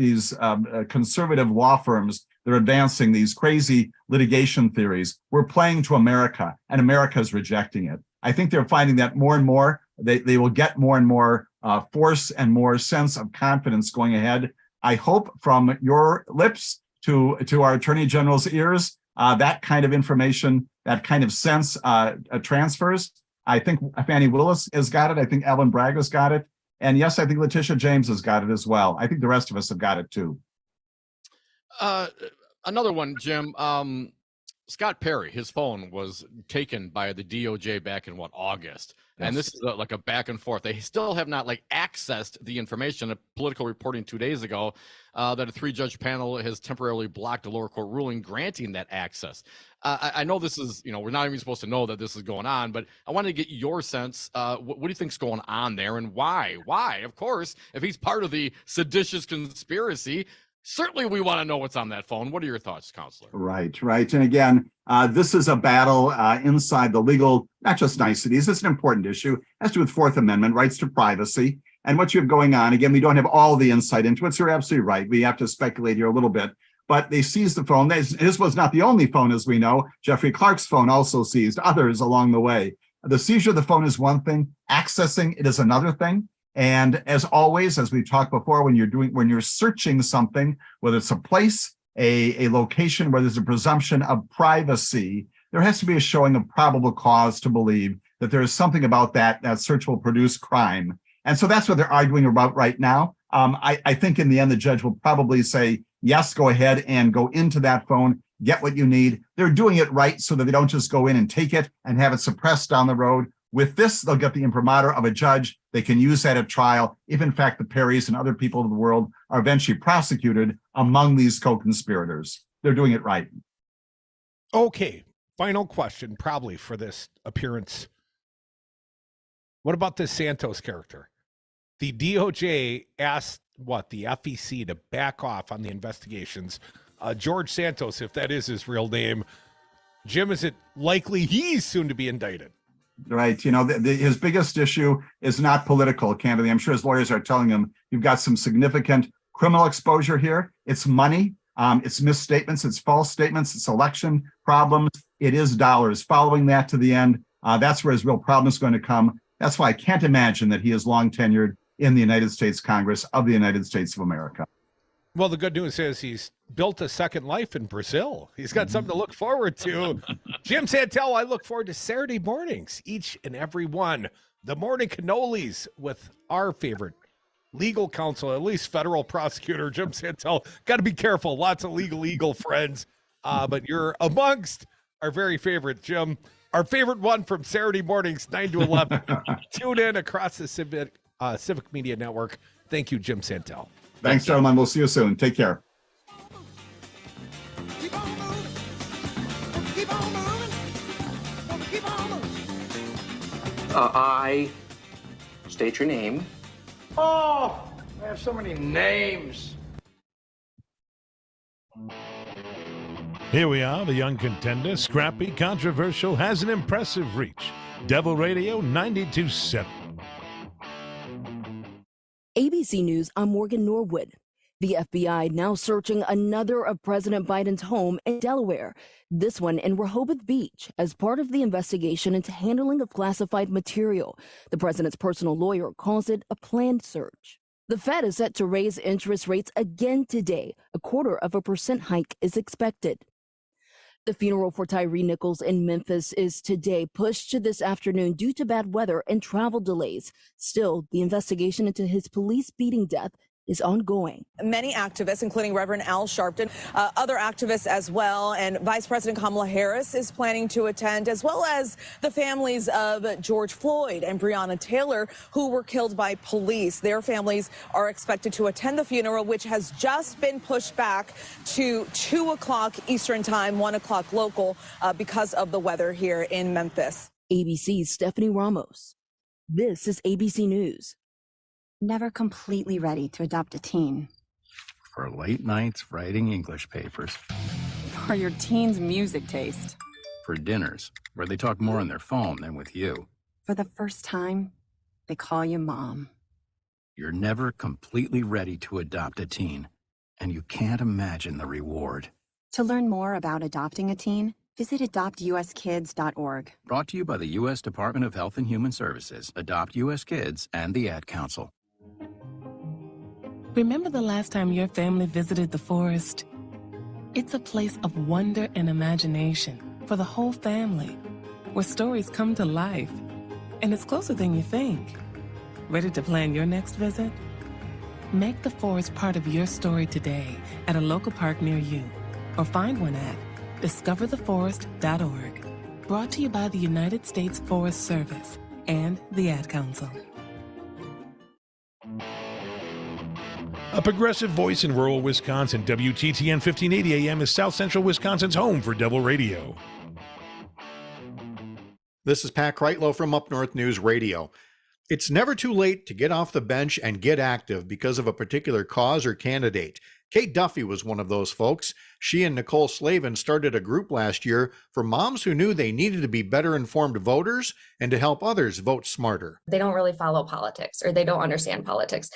conservative law firms that are advancing these crazy litigation theories. We're playing to America, and America is rejecting it. I think they're finding that more and more. They will get more and more force and more sense of confidence going ahead. I hope from your lips to our Attorney General's ears, that kind of information, that kind of sense transfers. I think Fannie Willis has got it. I think Alvin Bragg has got it. And yes, I think Letitia James has got it as well. I think the rest of us have got it too. Another one, Jim. Scott Perry, his phone was taken by the DOJ back in August. Yes. And this is like a back and forth. They still have not accessed the information. A Political reporting 2 days ago that a 3-judge panel has temporarily blocked a lower court ruling granting that access. I know this is, we're not even supposed to know that this is going on, but I wanted to get your sense. What do you think's going on there, and why? Why? Of course, if he's part of the seditious conspiracy, certainly we want to know what's on that phone. What are your thoughts, Counselor? Right. And again, this is a battle inside the legal, not just niceties. It's an important issue. It has to do with Fourth Amendment, rights to privacy. And what you have going on, again, we don't have all the insight into it, so you're absolutely right. We have to speculate here a little bit. But they seized the phone. This was not the only phone, as we know. Jeffrey Clark's phone also seized others along the way. The seizure of the phone is one thing. Accessing it is another thing. And as always, as we've talked before, when you're searching something, whether it's a place, a location where there's a presumption of privacy, there has to be a showing of probable cause to believe that there is something about that search will produce crime. And so that's what they're arguing about right now. I think in the end, the judge will probably say, yes, go ahead and go into that phone get what you need. They're doing it right so that they don't just go in and take it and have it suppressed down the road. With this, they'll get the imprimatur of a judge. They can use that at trial if, in fact, the Perrys and other people of the world are eventually prosecuted among these co-conspirators. They're doing it right. Okay, final question, probably for this appearance. What about this Santos character? The DOJ asked, the FEC to back off on the investigations. George Santos, if that is his real name. Jim, is it likely he's soon to be indicted? Right. His biggest issue is not political, candidly. I'm sure his lawyers are telling him, you've got some significant criminal exposure here. It's money. It's misstatements. It's false statements. It's election problems. It is dollars. Following that to the end, that's where his real problem is going to come. That's why I can't imagine that he is long tenured in the United States Congress of the United States of America. Well, the good news is he's built a second life in Brazil. He's got something to look forward to. Jim Santelle, I look forward to Saturday mornings, each and every one. The morning cannolis with our favorite legal counsel, at least federal prosecutor, Jim Santelle. Got to be careful. Lots of legal eagle friends. But you're amongst our very favorite, Jim. Our favorite one from Saturday mornings, 9 to 11. Tune in across the Civic Media Network. Thank you, Jim Santelle. Thanks, gentlemen. We'll see you soon. Take care. I state your name. Oh, I have so many names. Here we are, the young contender, scrappy, controversial, has an impressive reach. Devil Radio 92.7. ABC News, I'm Morgan Norwood. The FBI now searching another of President Biden's home in Delaware, this one in Rehoboth Beach, as part of the investigation into handling of classified material. The president's personal lawyer calls it a planned search. The Fed is set to raise interest rates again today. 0.25% hike is expected. The funeral for Tyree Nichols in Memphis is today pushed to this afternoon due to bad weather and travel delays. Still, the investigation into his police beating death is ongoing. Many activists, including Reverend Al Sharpton, other activists as well, and Vice President Kamala Harris is planning to attend, as well as the families of George Floyd and Breonna Taylor, who were killed by police. Their families are expected to attend the funeral, which has just been pushed back to 2 o'clock Eastern time, 1 o'clock local, because of the weather here in Memphis. ABC's Stephanie Ramos. This is ABC News. Never completely ready to adopt a teen. For late nights writing English papers. For your teen's music taste. For dinners, where they talk more on their phone than with you. For the first time, they call you mom. You're never completely ready to adopt a teen, and you can't imagine the reward. To learn more about adopting a teen, visit adoptuskids.org. Brought to you by the U.S. Department of Health and Human Services, Adopt U.S. Kids, and the Ad Council. Remember the last time your family visited the forest? It's a place of wonder and imagination for the whole family, where stories come to life. And it's closer than you think. Ready to plan your next visit? Make the forest part of your story today at a local park near you, or find one at discovertheforest.org. Brought to you by the United States Forest Service and the Ad Council. A progressive voice in rural Wisconsin, WTTN 1580 AM is South Central Wisconsin's home for Devil Radio. This is Pat Kreitlow from Up North News Radio. It's never too late to get off the bench and get active because of a particular cause or candidate. Kate Duffy was one of those folks. She and Nicole Slavin started a group last year for moms who knew they needed to be better informed voters and to help others vote smarter. They don't really follow politics, or they don't understand politics.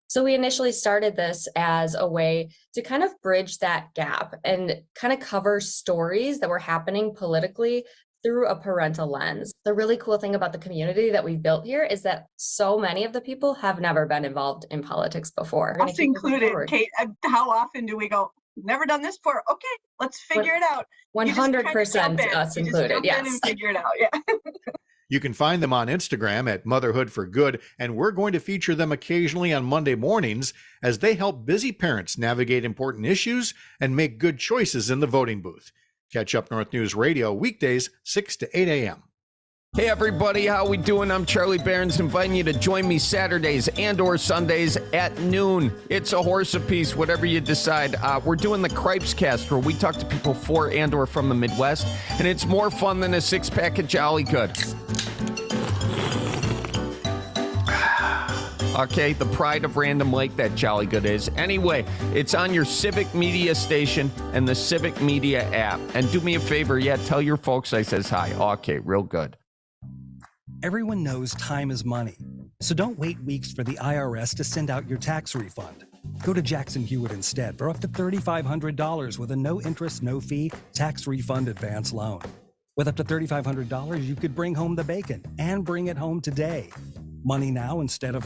So we initially started this as a way to kind of bridge that gap and kind of cover stories that were happening politically through a parental lens. The really cool thing about the community that we've built here is that so many of the people have never been involved in politics before. Us included, Kate. How often do we go, never done this before? Okay, let's figure it out. 100% us included, yes. And figure it out, yeah. You can find them on Instagram at Motherhood for Good, and we're going to feature them occasionally on Monday mornings as they help busy parents navigate important issues and make good choices in the voting booth. Catch Up North News Radio weekdays 6 to 8 a.m. Hey everybody, how we doing? I'm Charlie Barons, inviting you to join me Saturdays and or Sundays at noon. It's a horse apiece, whatever you decide. We're doing the Cripes Cast, where we talk to people for and or from the Midwest, and it's more fun than a six-pack of Jolly Good. Okay, the pride of Random Lake, that Jolly Good is. Anyway, it's on your Civic Media station and the Civic Media app. And do me a favor, tell your folks I says hi. Okay, real good. Everyone knows time is money, so don't wait weeks for the IRS to send out your tax refund. Go to Jackson Hewitt instead for up to $3,500 with a no-interest, no-fee tax refund advance loan. With up to $3,500, you could bring home the bacon and bring it home today. Money now instead of...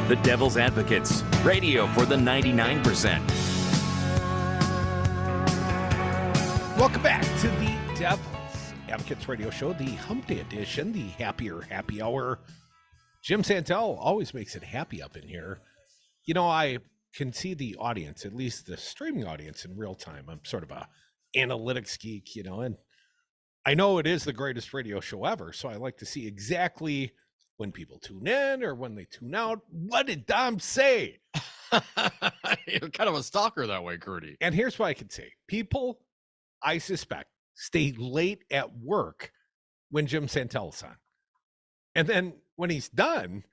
The Devil's Advocates, radio for the 99%. Welcome back to the Devil's Advocates radio show, the Hump Day edition, the happier happy hour. Jim Santelle always makes it happy up in here. You know, I can see the audience, at least the streaming audience, in real time. I'm sort of a analytics geek, and I know it is the greatest radio show ever, so I like to see exactly when people tune in or when they tune out. What did Dom say? You're kind of a stalker that way, Curdy. And here's what I can say. People, I suspect, stay late at work when Jim Santelle's on. And then when he's done,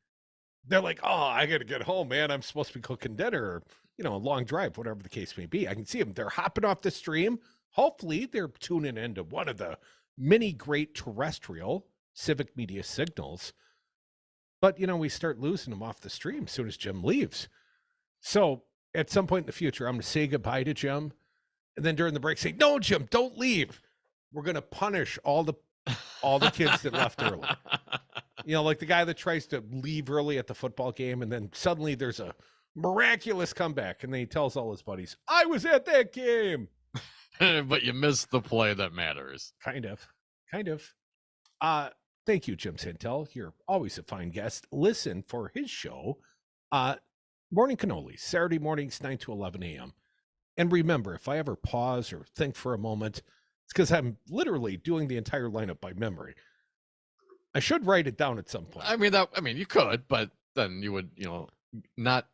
they're like, oh, I got to get home, man. I'm supposed to be cooking dinner or, a long drive, whatever the case may be. I can see them. They're hopping off the stream. Hopefully they're tuning into one of the many great terrestrial civic media signals. But, we start losing them off the stream as soon as Jim leaves. So at some point in the future, I'm going to say goodbye to Jim. And then during the break, say, no, Jim, don't leave. We're going to punish all the kids that left early. Like the guy that tries to leave early at the football game. And then suddenly there's a miraculous comeback. And then he tells all his buddies, I was at that game. But you missed the play that matters. Kind of. Thank you, Jim Santelle. You're always a fine guest. Listen for his show, Morning Cannolis, Saturday mornings, 9 to 11 a.m. And remember, if I ever pause or think for a moment, it's because I'm literally doing the entire lineup by memory. I should write it down at some point. You could, but then you would, not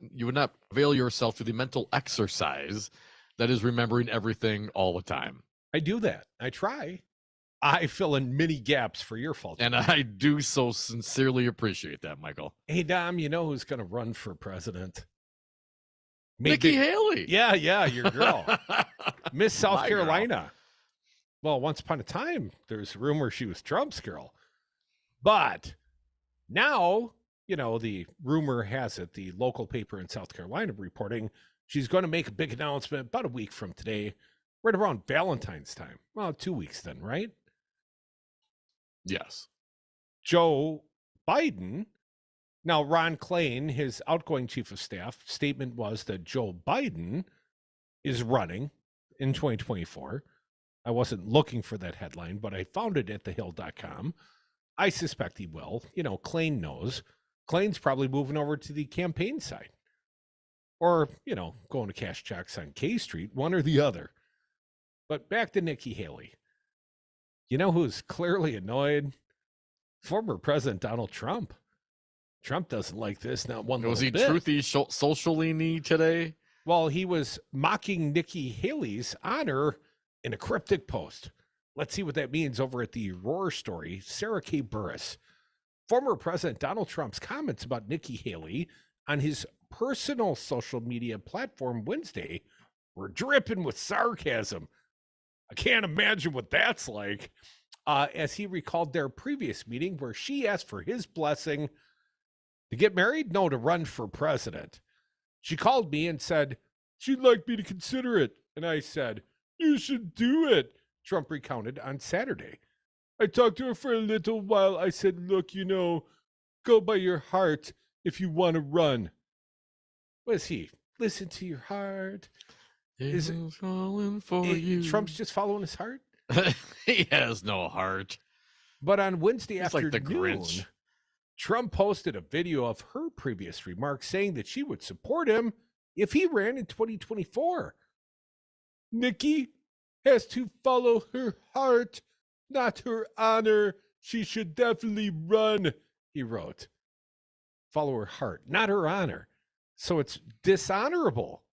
avail yourself to the mental exercise that is remembering everything all the time. I do that. I try. I fill in many gaps for your fault. And I do so sincerely appreciate that, Michael. Hey, Dom, you know who's going to run for president? Nikki Haley. Yeah, your girl. Miss South My Carolina. girl. Well, once upon a time, there's rumor she was Trump's girl. But now, the rumor has it, the local paper in South Carolina reporting she's going to make a big announcement about a week from today, right around Valentine's time. Well, 2 weeks then, right? Yes. Joe Biden. Now, Ron Klain, his outgoing chief of staff, statement was that Joe Biden is running in 2024. I wasn't looking for that headline, but I found it at thehill.com. I suspect he will. Klain knows. Klain's probably moving over to the campaign side. Or, going to cash checks on K Street, one or the other. But back to Nikki Haley. You know who's clearly annoyed? Former President Donald Trump. Trump doesn't like this, not one Was he little bit. truthy socially today? Well, he was mocking Nikki Haley's honor in a cryptic post. Let's see what that means over at the Roar story. Sarah K. Burris. Former President Donald Trump's comments about Nikki Haley on his personal social media platform Wednesday were dripping with sarcasm. I can't imagine what that's like. As he recalled their previous meeting where she asked for his blessing to get married? No, to run for president. She called me and said, she'd like me to consider it. And I said, you should do it, Trump recounted on Saturday. I talked to her for a little while. I said, look, go by your heart if you want to run. What is he, listen to your heart. Is it falling for you? Trump's just following his heart? He has no heart. But on Wednesday He's like the afternoon, Grinch. Trump posted a video of her previous remarks saying that she would support him if he ran in 2024. Nikki has to follow her heart, not her honor. She should definitely run, he wrote. Follow her heart, not her honor. So it's dishonorable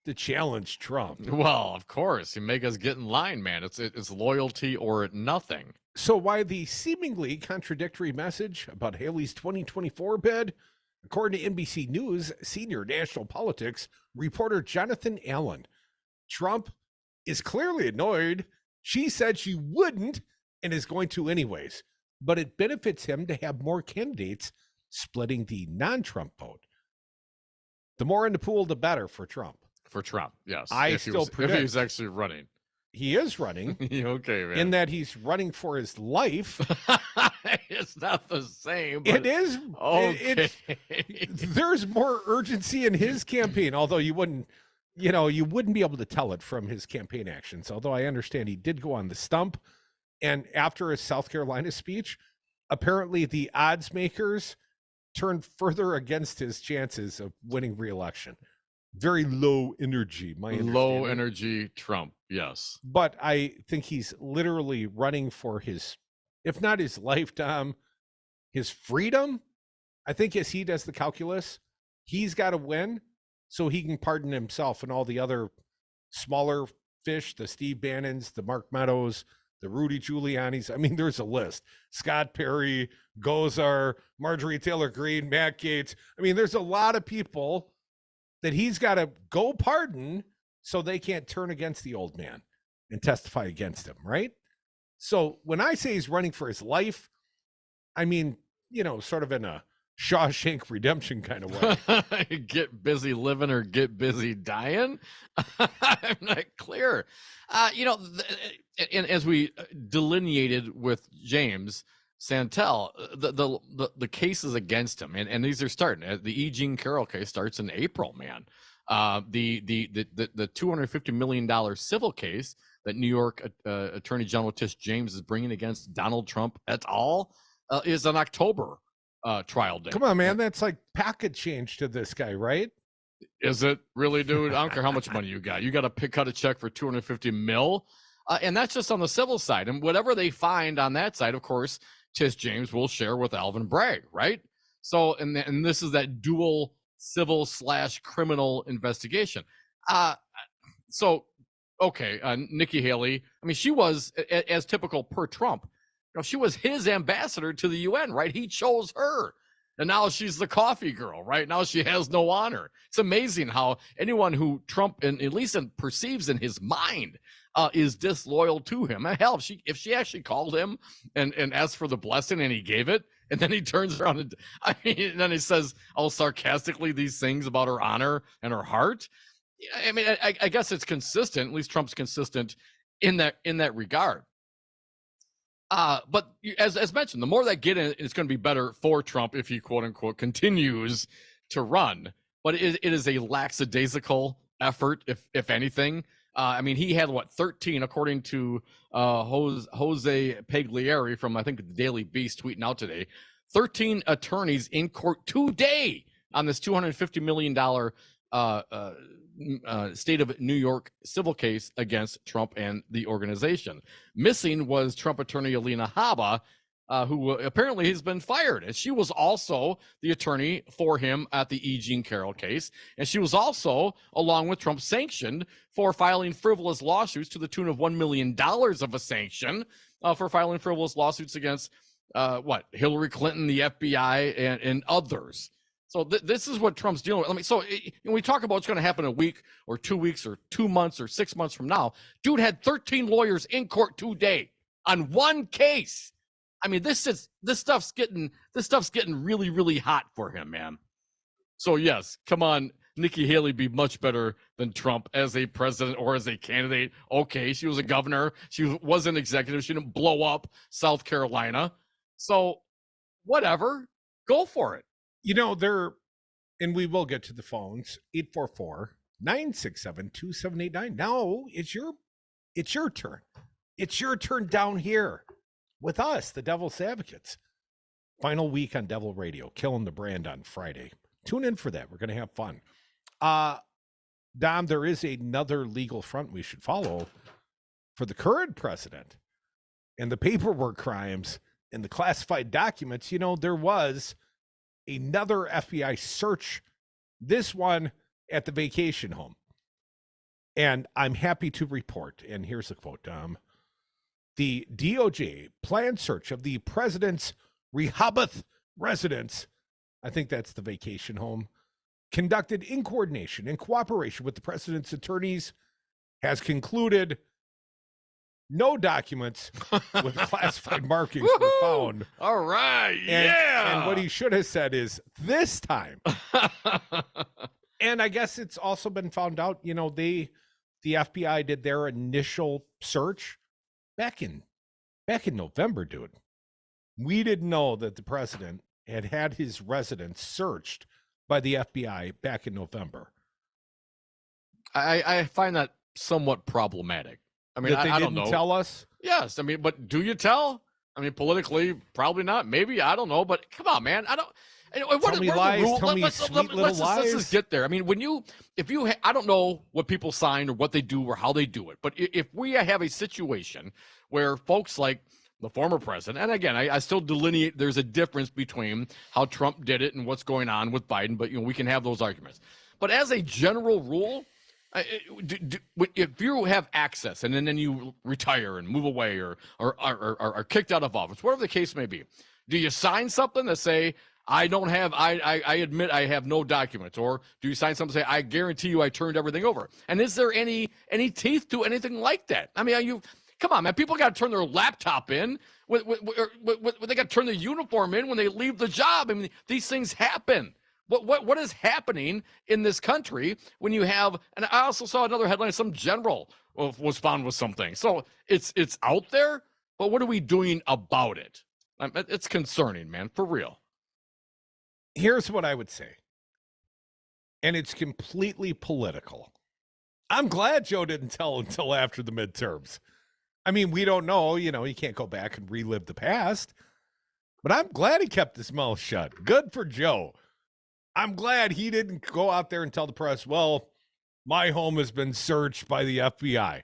to challenge Trump. Well, of course. You make us get in line, man. It's loyalty or nothing. So why the seemingly contradictory message about Haley's 2024 bid? According to NBC News, senior national politics reporter Jonathan Allen, Trump is clearly annoyed. She said she wouldn't and is going to anyways, but it benefits him to have more candidates splitting the non-Trump vote. The more in the pool, the better for Trump. For Trump, yes. If he's actually running. He is running. Okay, man. In that he's running for his life. It's not the same. But... It is. Okay. There's more urgency in his campaign, although you wouldn't be able to tell it from his campaign actions. Although I understand he did go on the stump. And after his South Carolina speech, apparently the odds makers turned further against his chances of winning re-election. Very low energy, low energy Trump, yes. But I think he's literally running for his, if not his lifetime, his freedom. I think as he does the calculus, he's got to win so he can pardon himself and all the other smaller fish, the Steve Bannons, the Mark Meadows, the Rudy Giuliani's. I mean, there's a list. Scott Perry, Gozar, Marjorie Taylor Greene, Matt Gaetz. I mean, there's a lot of people that he's got to go pardon so they can't turn against the old man and testify against him, right? So when I say he's running for his life, I mean, sort of in a Shawshank Redemption kind of way. Get busy living or get busy dying? I'm not clear. And as we delineated with James Santelle, the cases against him, and these are starting. The E. Jean Carroll case starts in April, man. The $250 million civil case that New York Attorney General Tish James is bringing against Donald Trump et al. Is an October trial date. Come on, man, that's like pocket change to this guy, right? Is it really, dude? I don't care how much money you got. You got to cut a check for $250 million, and that's just on the civil side. And whatever they find on that side, of course, Tish James will share with Alvin Bragg, right? So, and this is that dual civil / criminal investigation. Nikki Haley, I mean, she was, as typical per Trump, she was his ambassador to the UN, right? He chose her. And now she's the coffee girl, right? Now she has no honor. It's amazing how anyone who Trump, at least perceives in his mind, is disloyal to him. Hell, if she actually called him and asked for the blessing and he gave it, and then he turns around and then he says all sarcastically these things about her honor and her heart. I mean, I guess it's consistent. At least Trump's consistent in that regard. But as mentioned, the more that get in, it's going to be better for Trump if he quote unquote continues to run. But it is a lackadaisical effort, if anything. I mean, he had 13, according to Jose Pagliari from I think the Daily Beast tweeting out today, 13 attorneys in court today on this $250 million state of New York civil case against Trump and the organization. Missing was Trump attorney Alina Habba, who apparently has been fired. And she was also the attorney for him at the E. Jean Carroll case. And she was also, along with Trump, sanctioned for filing frivolous lawsuits to the tune of $1 million of a sanction for filing frivolous lawsuits against Hillary Clinton, the FBI, and others. So this is what Trump's dealing with. I mean, so when we talk about what's going to happen a week or 2 weeks or 2 months or 6 months from now, dude had 13 lawyers in court today on one case. I mean, this stuff's getting really, really hot for him, man. So yes, come on, Nikki Haley be much better than Trump as a president or as a candidate. Okay, she was a governor. She was an executive. She didn't blow up South Carolina. So whatever, go for it. You know, they're And we will get to the phones. 844-967-2789. Now it's your turn. It's your turn down here with us, the Devil's Advocates. Final week on Devil Radio, killing the brand on Friday. Tune in for that. We're going to have fun. Dom, there is another legal front we should follow for the current president and the paperwork crimes and the classified documents. You know, there was another FBI search, this one at the vacation home. And I'm happy to report, and here's a quote, Dom. The DOJ planned search of the president's Rehoboth residence, I think that's the vacation home, conducted in coordination and cooperation with the president's attorneys, has concluded no documents with classified markings were found. All right, And what he should have said is, this time. And I guess it's also been found out, you know, the FBI did their initial search back in November, dude. We didn't know that the president had his residence searched by the FBI back in November. I find that somewhat problematic. I mean, That they I don't didn't know. tell us? Yes, I mean, but do you tell? I mean, politically, probably not. Maybe, I don't know. But come on, man. I don't. Tell me lies, tell me sweet little Let's lies. just get there. I mean, I don't know what people sign or what they do or how they do it. But if we have a situation where folks like the former president, and again, I still delineate, there's a difference between how Trump did it and what's going on with Biden, but we can have those arguments. But as a general rule, if you have access and then you retire and move away or are kicked out of office, whatever the case may be, do you sign something that say, I admit I have no documents? Or do you sign something that say, I guarantee you I turned everything over? And is there any teeth to anything like that? I mean, come on, man. People got to turn their laptop in. They got to turn their uniform in when they leave the job. I mean, these things happen. What is happening in this country when you have? And I also saw another headline: some general was found with something. So it's out there, but what are we doing about it? It's concerning, man, for real. Here's what I would say, and it's completely political. I'm glad Joe didn't tell until after the midterms. I mean, we don't know, he can't go back and relive the past, but I'm glad he kept his mouth shut. Good for Joe. I'm glad he didn't go out there and tell the press, well, my home has been searched by the FBI,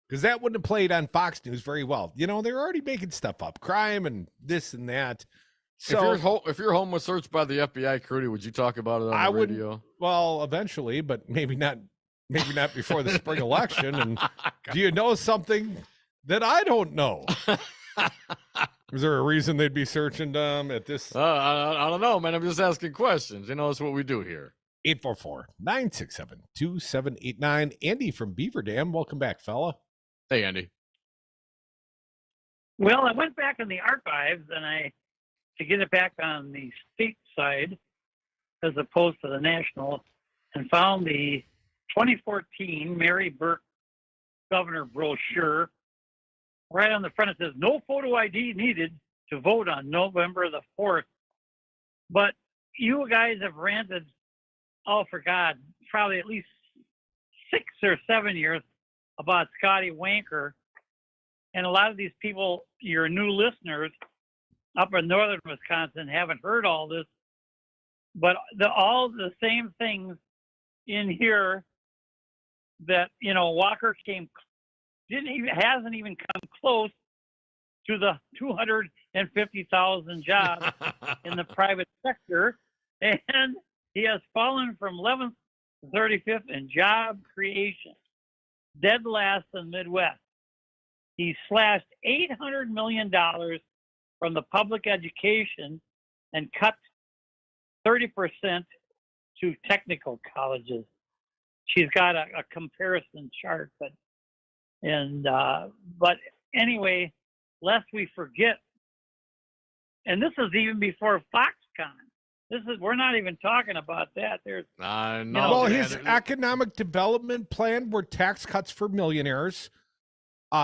because that wouldn't have played on Fox News very well. They're already making stuff up, crime and this and that. So if your home was searched by the FBI, Crudy, would you talk about it on the radio? Well, eventually, but maybe not before the spring election. And do you know something that I don't know? Is there a reason they'd be searching at this? I don't know, man. I'm just asking questions. That's what we do here. 844-967-2789. Andy from Beaver Dam. Welcome back, fella. Hey, Andy. Well, I went back in the archives to get it back on the state side as opposed to the national, and found the 2014 Mary Burke governor brochure. Right on the front, it says, no photo ID needed to vote on November the 4th. But you guys have ranted, for God, probably at least 6 or 7 years about Scotty Wanker. And a lot of these people, your new listeners up in northern Wisconsin, haven't heard all this. But all the same things in here that, Walker hasn't even come close to the 250,000 jobs in the private sector, and he has fallen from 11th to 35th in job creation, dead last in the Midwest. He slashed $800 million from the public education and cut 30% to technical colleges. She's got a comparison chart, but anyway, lest we forget, and this is even before Foxconn. We're not even talking about that. Well, his economic development plan were tax cuts for millionaires,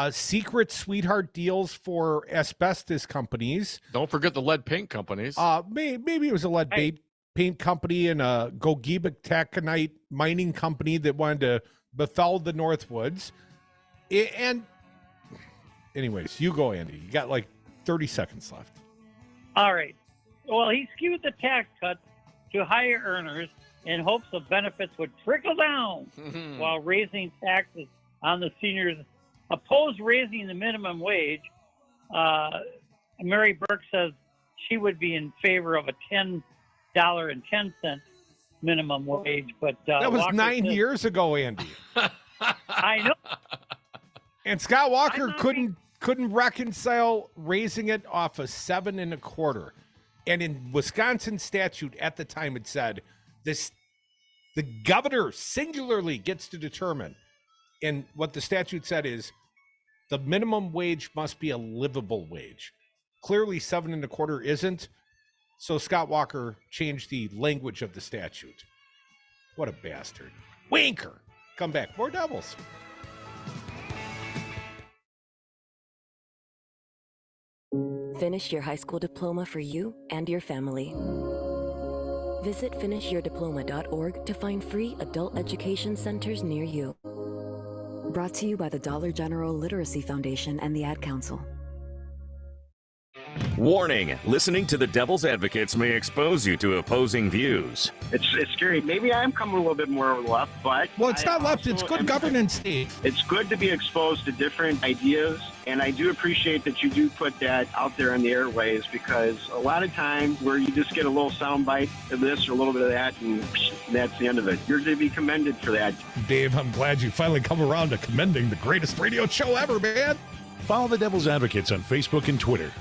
secret sweetheart deals for asbestos companies. Don't forget the lead paint companies. Maybe it was a lead paint company and a Gogebic taconite mining company that wanted to befell the Northwoods. And anyways, you go, Andy. You got like 30 seconds left. All right. Well, he skewed the tax cuts to higher earners in hopes of benefits would trickle down while raising taxes on the seniors. Opposed raising the minimum wage. Mary Burke says she would be in favor of a $10.10 minimum wage, but that was Walker 9 says, years ago, Andy. I know. And Scott Walker couldn't reconcile raising it off of 7 1/4. And in Wisconsin statute at the time, it said the governor singularly gets to determine. And what the statute said is the minimum wage must be a livable wage. Clearly 7 1/4 isn't. So Scott Walker changed the language of the statute. What a bastard. Winker. Come back. More Devils. Finish your high school diploma for you and your family. Visit finishyourdiploma.org to find free adult education centers near you. Brought to you by the Dollar General Literacy Foundation and the Ad Council. Warning, listening to the Devil's Advocates may expose you to opposing views. It's scary. Maybe I'm coming a little bit more left, but... Well, it's not left. It's good governance, Steve. It's good to be exposed to different ideas, and I do appreciate that you do put that out there on the airways, because a lot of times where you just get a little soundbite of this or a little bit of that, and that's the end of it. You're to be commended for that. Dave, I'm glad you finally come around to commending the greatest radio show ever, man. Follow the Devil's Advocates on Facebook and Twitter.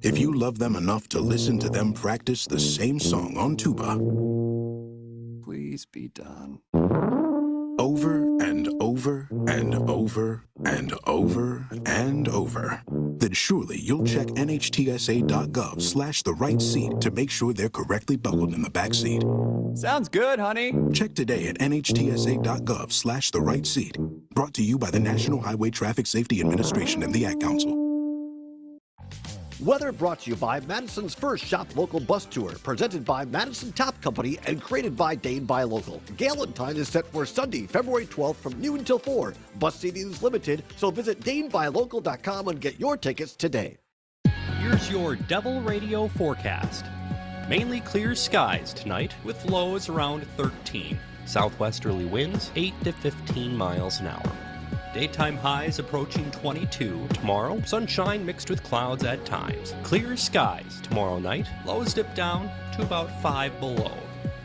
If you love them enough to listen to them practice the same song on tuba, please be done. Over and over and over and over and over, then surely you'll check nhtsa.gov/the right seat to make sure they're correctly buckled in the back seat. Sounds good, honey. Check today at nhtsa.gov/the right seat. Brought to you by the National Highway Traffic Safety Administration and the Ad Council. Weather brought to you by Madison's first Shop Local bus tour, presented by Madison Top Company and created by Dane Buy Local. Gallon time is set for Sunday, February 12th from noon till 4. Bus seating is limited, so visit DaneBuyLocal.com and get your tickets today. Here's your Devil Radio forecast. Mainly clear skies tonight with lows around 13. Southwesterly winds 8 to 15 miles an hour. Daytime highs approaching 22 tomorrow. Sunshine mixed with clouds at times. Clear skies tomorrow night. Lows dip down to about 5 below.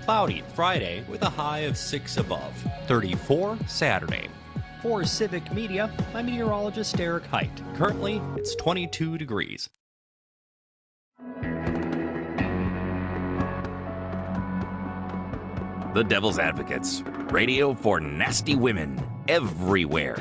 Cloudy Friday with a high of 6 above. 34 Saturday. For Civic Media, I'm meteorologist Eric Height. Currently, it's 22 degrees. The Devil's Advocates. Radio for nasty women everywhere.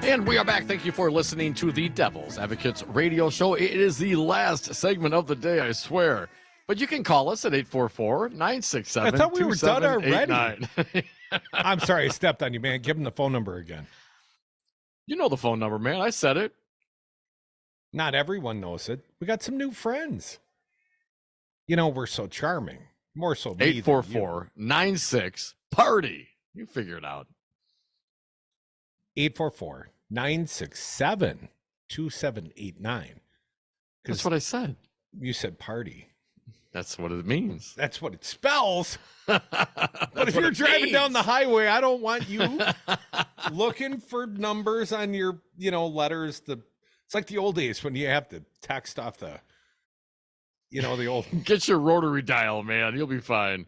And we are back. Thank you for listening to the Devil's Advocates radio show. It is the last segment of the day, I swear. But you can call us at 844-967-2789. I thought we were done already. I'm sorry, I stepped on you, man. Give him the phone number again. You know the phone number, man. I said it. Not everyone knows it. We got some new friends. You know, we're so charming. More so me. 844-96-PARTY. You figure it out. 844-967-2789. That's what I said. You said party. That's what it means. That's what it spells. But if you're driving down the highway, I don't want you looking for numbers on your, letters. It's like the old days when you have to text off the old. Get your rotary dial, man. You'll be fine.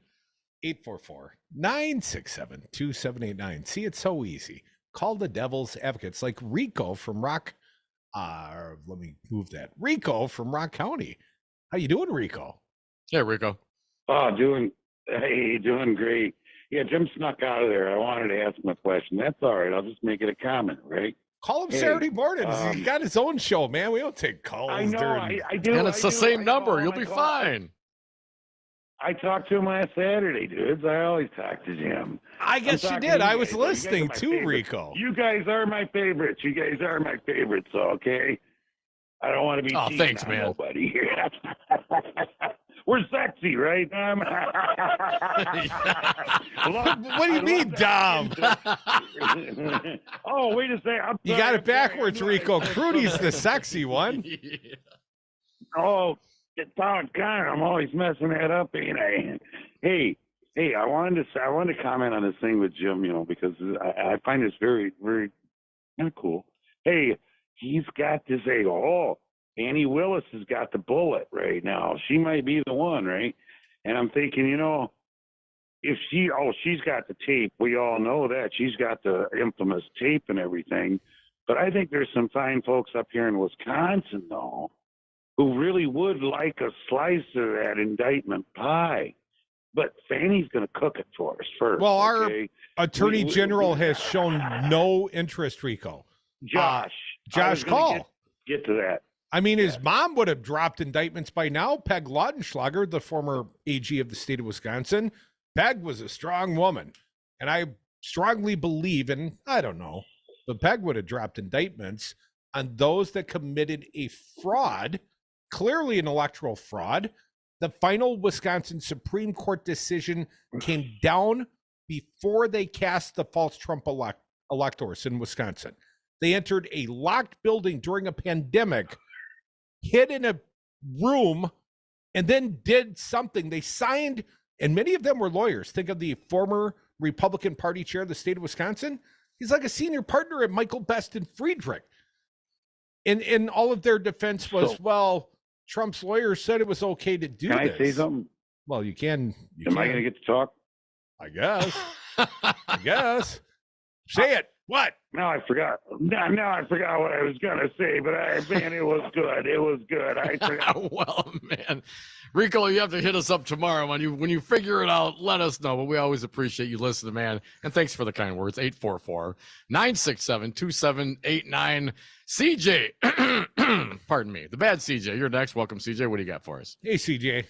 844-967-2789. See, it's so easy. Call the Devil's Advocates, like Rico from Rock. Let me move that. Rico from Rock County. How you doing, Rico? Yeah, Rico. Oh, doing great. Yeah, Jim snuck out of there. I wanted to ask him a question. That's all right. I'll just make it a comment, right? Call him Saturday mornings. He got his own show, man. We don't take calls. I know. I do. And it's the same number. You'll be fine. I talked to him last Saturday, dudes. I always talk to Jim. I guess you did. I was listening too, Rico. You guys are my favorites. So, okay? I don't want to be. Oh, cheating thanks, on man. Nobody here. We're sexy, right? What do you mean, Dom? Oh, wait a second. You got it backwards, Rico. Crudy's the sexy one. Oh, Tom Connor, I'm always messing that up, ain't I? Hey, I wanted to comment on this thing with Jim, because I find this very, very kind of cool. Hey, he's got this. Annie Willis has got the bullet right now. She might be the one, right? And I'm thinking, if she's got the tape. We all know that. She's got the infamous tape and everything. But I think there's some fine folks up here in Wisconsin, though, who really would like a slice of that indictment pie. But Fanny's going to cook it for us first. Well, our okay? Attorney General has shown no interest, Rico. Josh Call. Get to that. I mean, his mom would have dropped indictments by now. Peg Lautenschlager, the former AG of the state of Wisconsin. Peg was a strong woman. And I strongly believe, and I don't know, but Peg would have dropped indictments on those that committed a fraud, clearly an electoral fraud. The final Wisconsin Supreme Court decision came down before they cast the false Trump electors in Wisconsin. They entered a locked building during a pandemic, hid in a room, and then did something. They signed, and many of them were lawyers. Think of the former Republican Party chair of the state of Wisconsin. He's like a senior partner at Michael Best and Friedrich. And all of their defense was, Trump's lawyers said it was okay to do this. Can I say something? Well, you can. Am I going to get to talk? I guess. Say it. What? Now I forgot. Now I forgot what I was going to say, but man, it was good. It was good. I forgot. Well, man, Rico, you have to hit us up tomorrow when you figure it out. Let us know. But we always appreciate you listening, man. And thanks for the kind words. 844-967-2789. CJ, pardon me, the bad CJ. You're next. Welcome, CJ. What do you got for us? Hey, CJ.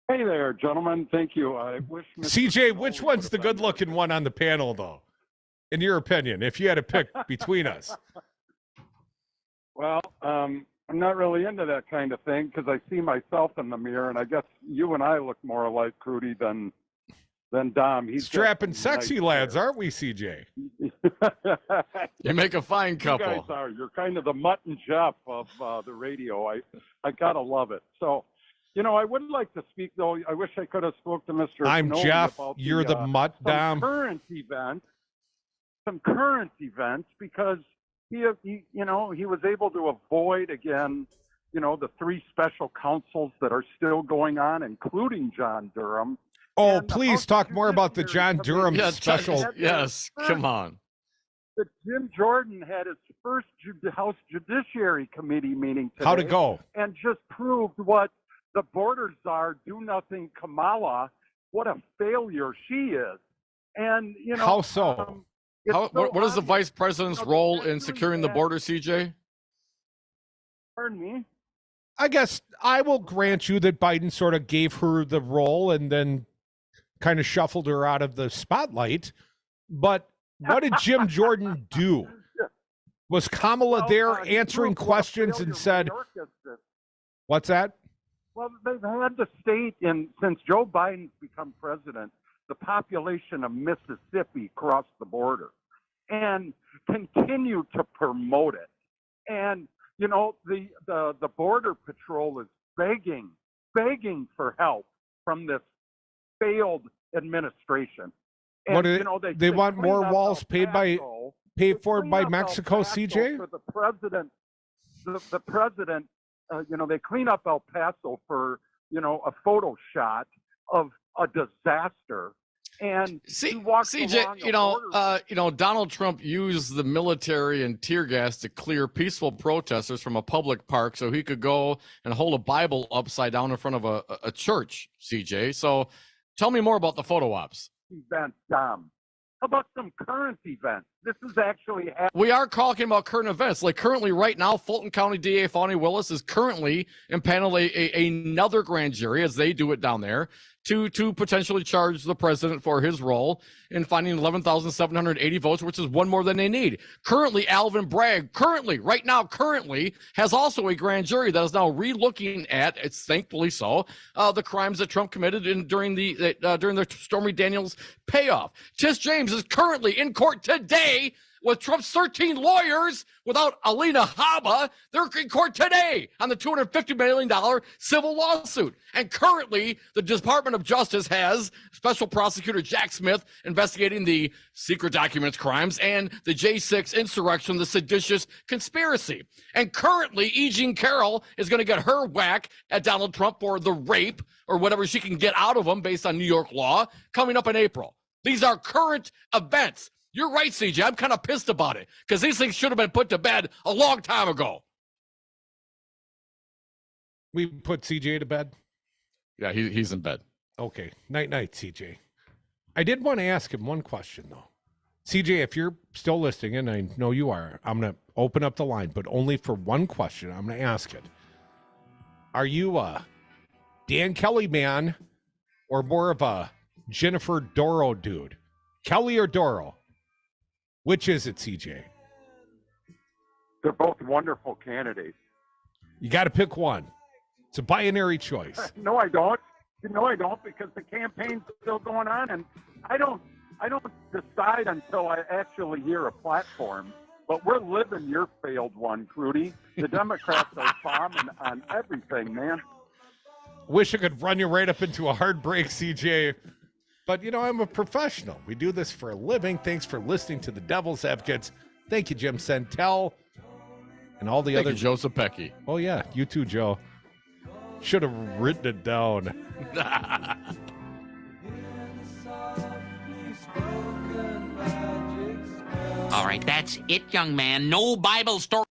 Hey there, gentlemen. Thank you. I wish CJ, which one's the good-looking one on the panel, though? In your opinion, if you had to pick between us? Well, I'm not really into that kind of thing because I see myself in the mirror, and I guess you and I look more alike, Crudy, than Dom. He's strapping sexy lads, aren't we, CJ? You make a fine couple. You guys are. You're kind of the Mutt and Jeff of the radio. I gotta love it. So, I would like to speak, though. I wish I could have spoke to Mr. I'm Nolan Jeff. about You're the Mutt, Dom. Some current events, because he was able to avoid again, the 3 special counsels that are still going on, including John Durham. Oh, please talk more about the John Durham special. Yes, come on. That Jim Jordan had his first House Judiciary Committee meeting today. How'd it go? And just proved what the border czar, do-nothing Kamala, what a failure she is. And, how so? What is the vice president's role in securing the border, CJ? Pardon me? I guess I will grant you that Biden sort of gave her the role and then kind of shuffled her out of the spotlight. But what did Jim Jordan do? Was Kamala there answering questions and said, what's that? Well, they've had the state since Joe Biden's become president, the population of Mississippi crossed the border and continue to promote it. And, the Border Patrol is begging for help from this failed administration. And, what they want more walls paid for by Mexico, CJ? For the president, they clean up El Paso for, a photo shot of a disaster. And CJ, Donald Trump used the military and tear gas to clear peaceful protesters from a public park so he could go and hold a Bible upside down in front of a church, CJ. So tell me more about the photo ops. Events, Dom. How about some current events? This is actually happening. We are talking about current events. Like currently, right now, Fulton County DA Fawny Willis is currently impaneling another grand jury, as they do it down there, to potentially charge the president for his role in finding 11,780 votes, which is one more than they need. Currently, Alvin Bragg, right now, has also a grand jury that is now re-looking at, it's thankfully so, the crimes that Trump committed during the Stormy Daniels payoff. Tish James is currently in court today with Trump's 13 lawyers without Alina Habba. They're in court today on the $250 million civil lawsuit. And currently, the Department of Justice has Special Prosecutor Jack Smith investigating the secret documents crimes and the J6 insurrection, the seditious conspiracy. And currently, E. Jean Carroll is going to get her whack at Donald Trump for the rape or whatever she can get out of him based on New York law coming up in April. These are current events. You're right, CJ. I'm kind of pissed about it because these things should have been put to bed a long time ago. We put CJ to bed? Yeah, he's in bed. Okay. Night, CJ. I did want to ask him one question, though. CJ, if you're still listening, and I know you are, I'm going to open up the line, but only for one question. I'm going to ask it. Are you a Dan Kelly man or more of a Jennifer Doro dude? Kelly or Doro? Which is it, CJ? They're both wonderful candidates. You got to pick one. It's a binary choice. No, I don't. No, I don't, because the campaign's still going on, and I don't decide until I actually hear a platform. But we're living your failed one, Crudy. The Democrats are bombing on everything, man. Wish I could run you right up into a hard break, CJ. But, I'm a professional. We do this for a living. Thanks for listening to the Devil's Advocates. Thank you, James Santelle. And all the Thank other... you, Joe Zepecki. Oh, yeah. You too, Joe. Should have written it down. All right, that's it, young man. No Bible story.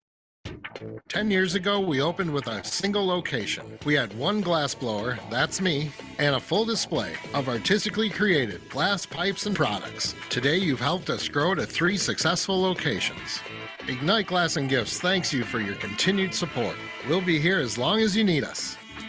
10 years ago, we opened with a single location. We had one glass blower, that's me, and a full display of artistically created glass pipes and products. Today, you've helped us grow to 3 successful locations. Ignite Glass and Gifts thanks you for your continued support. We'll be here as long as you need us.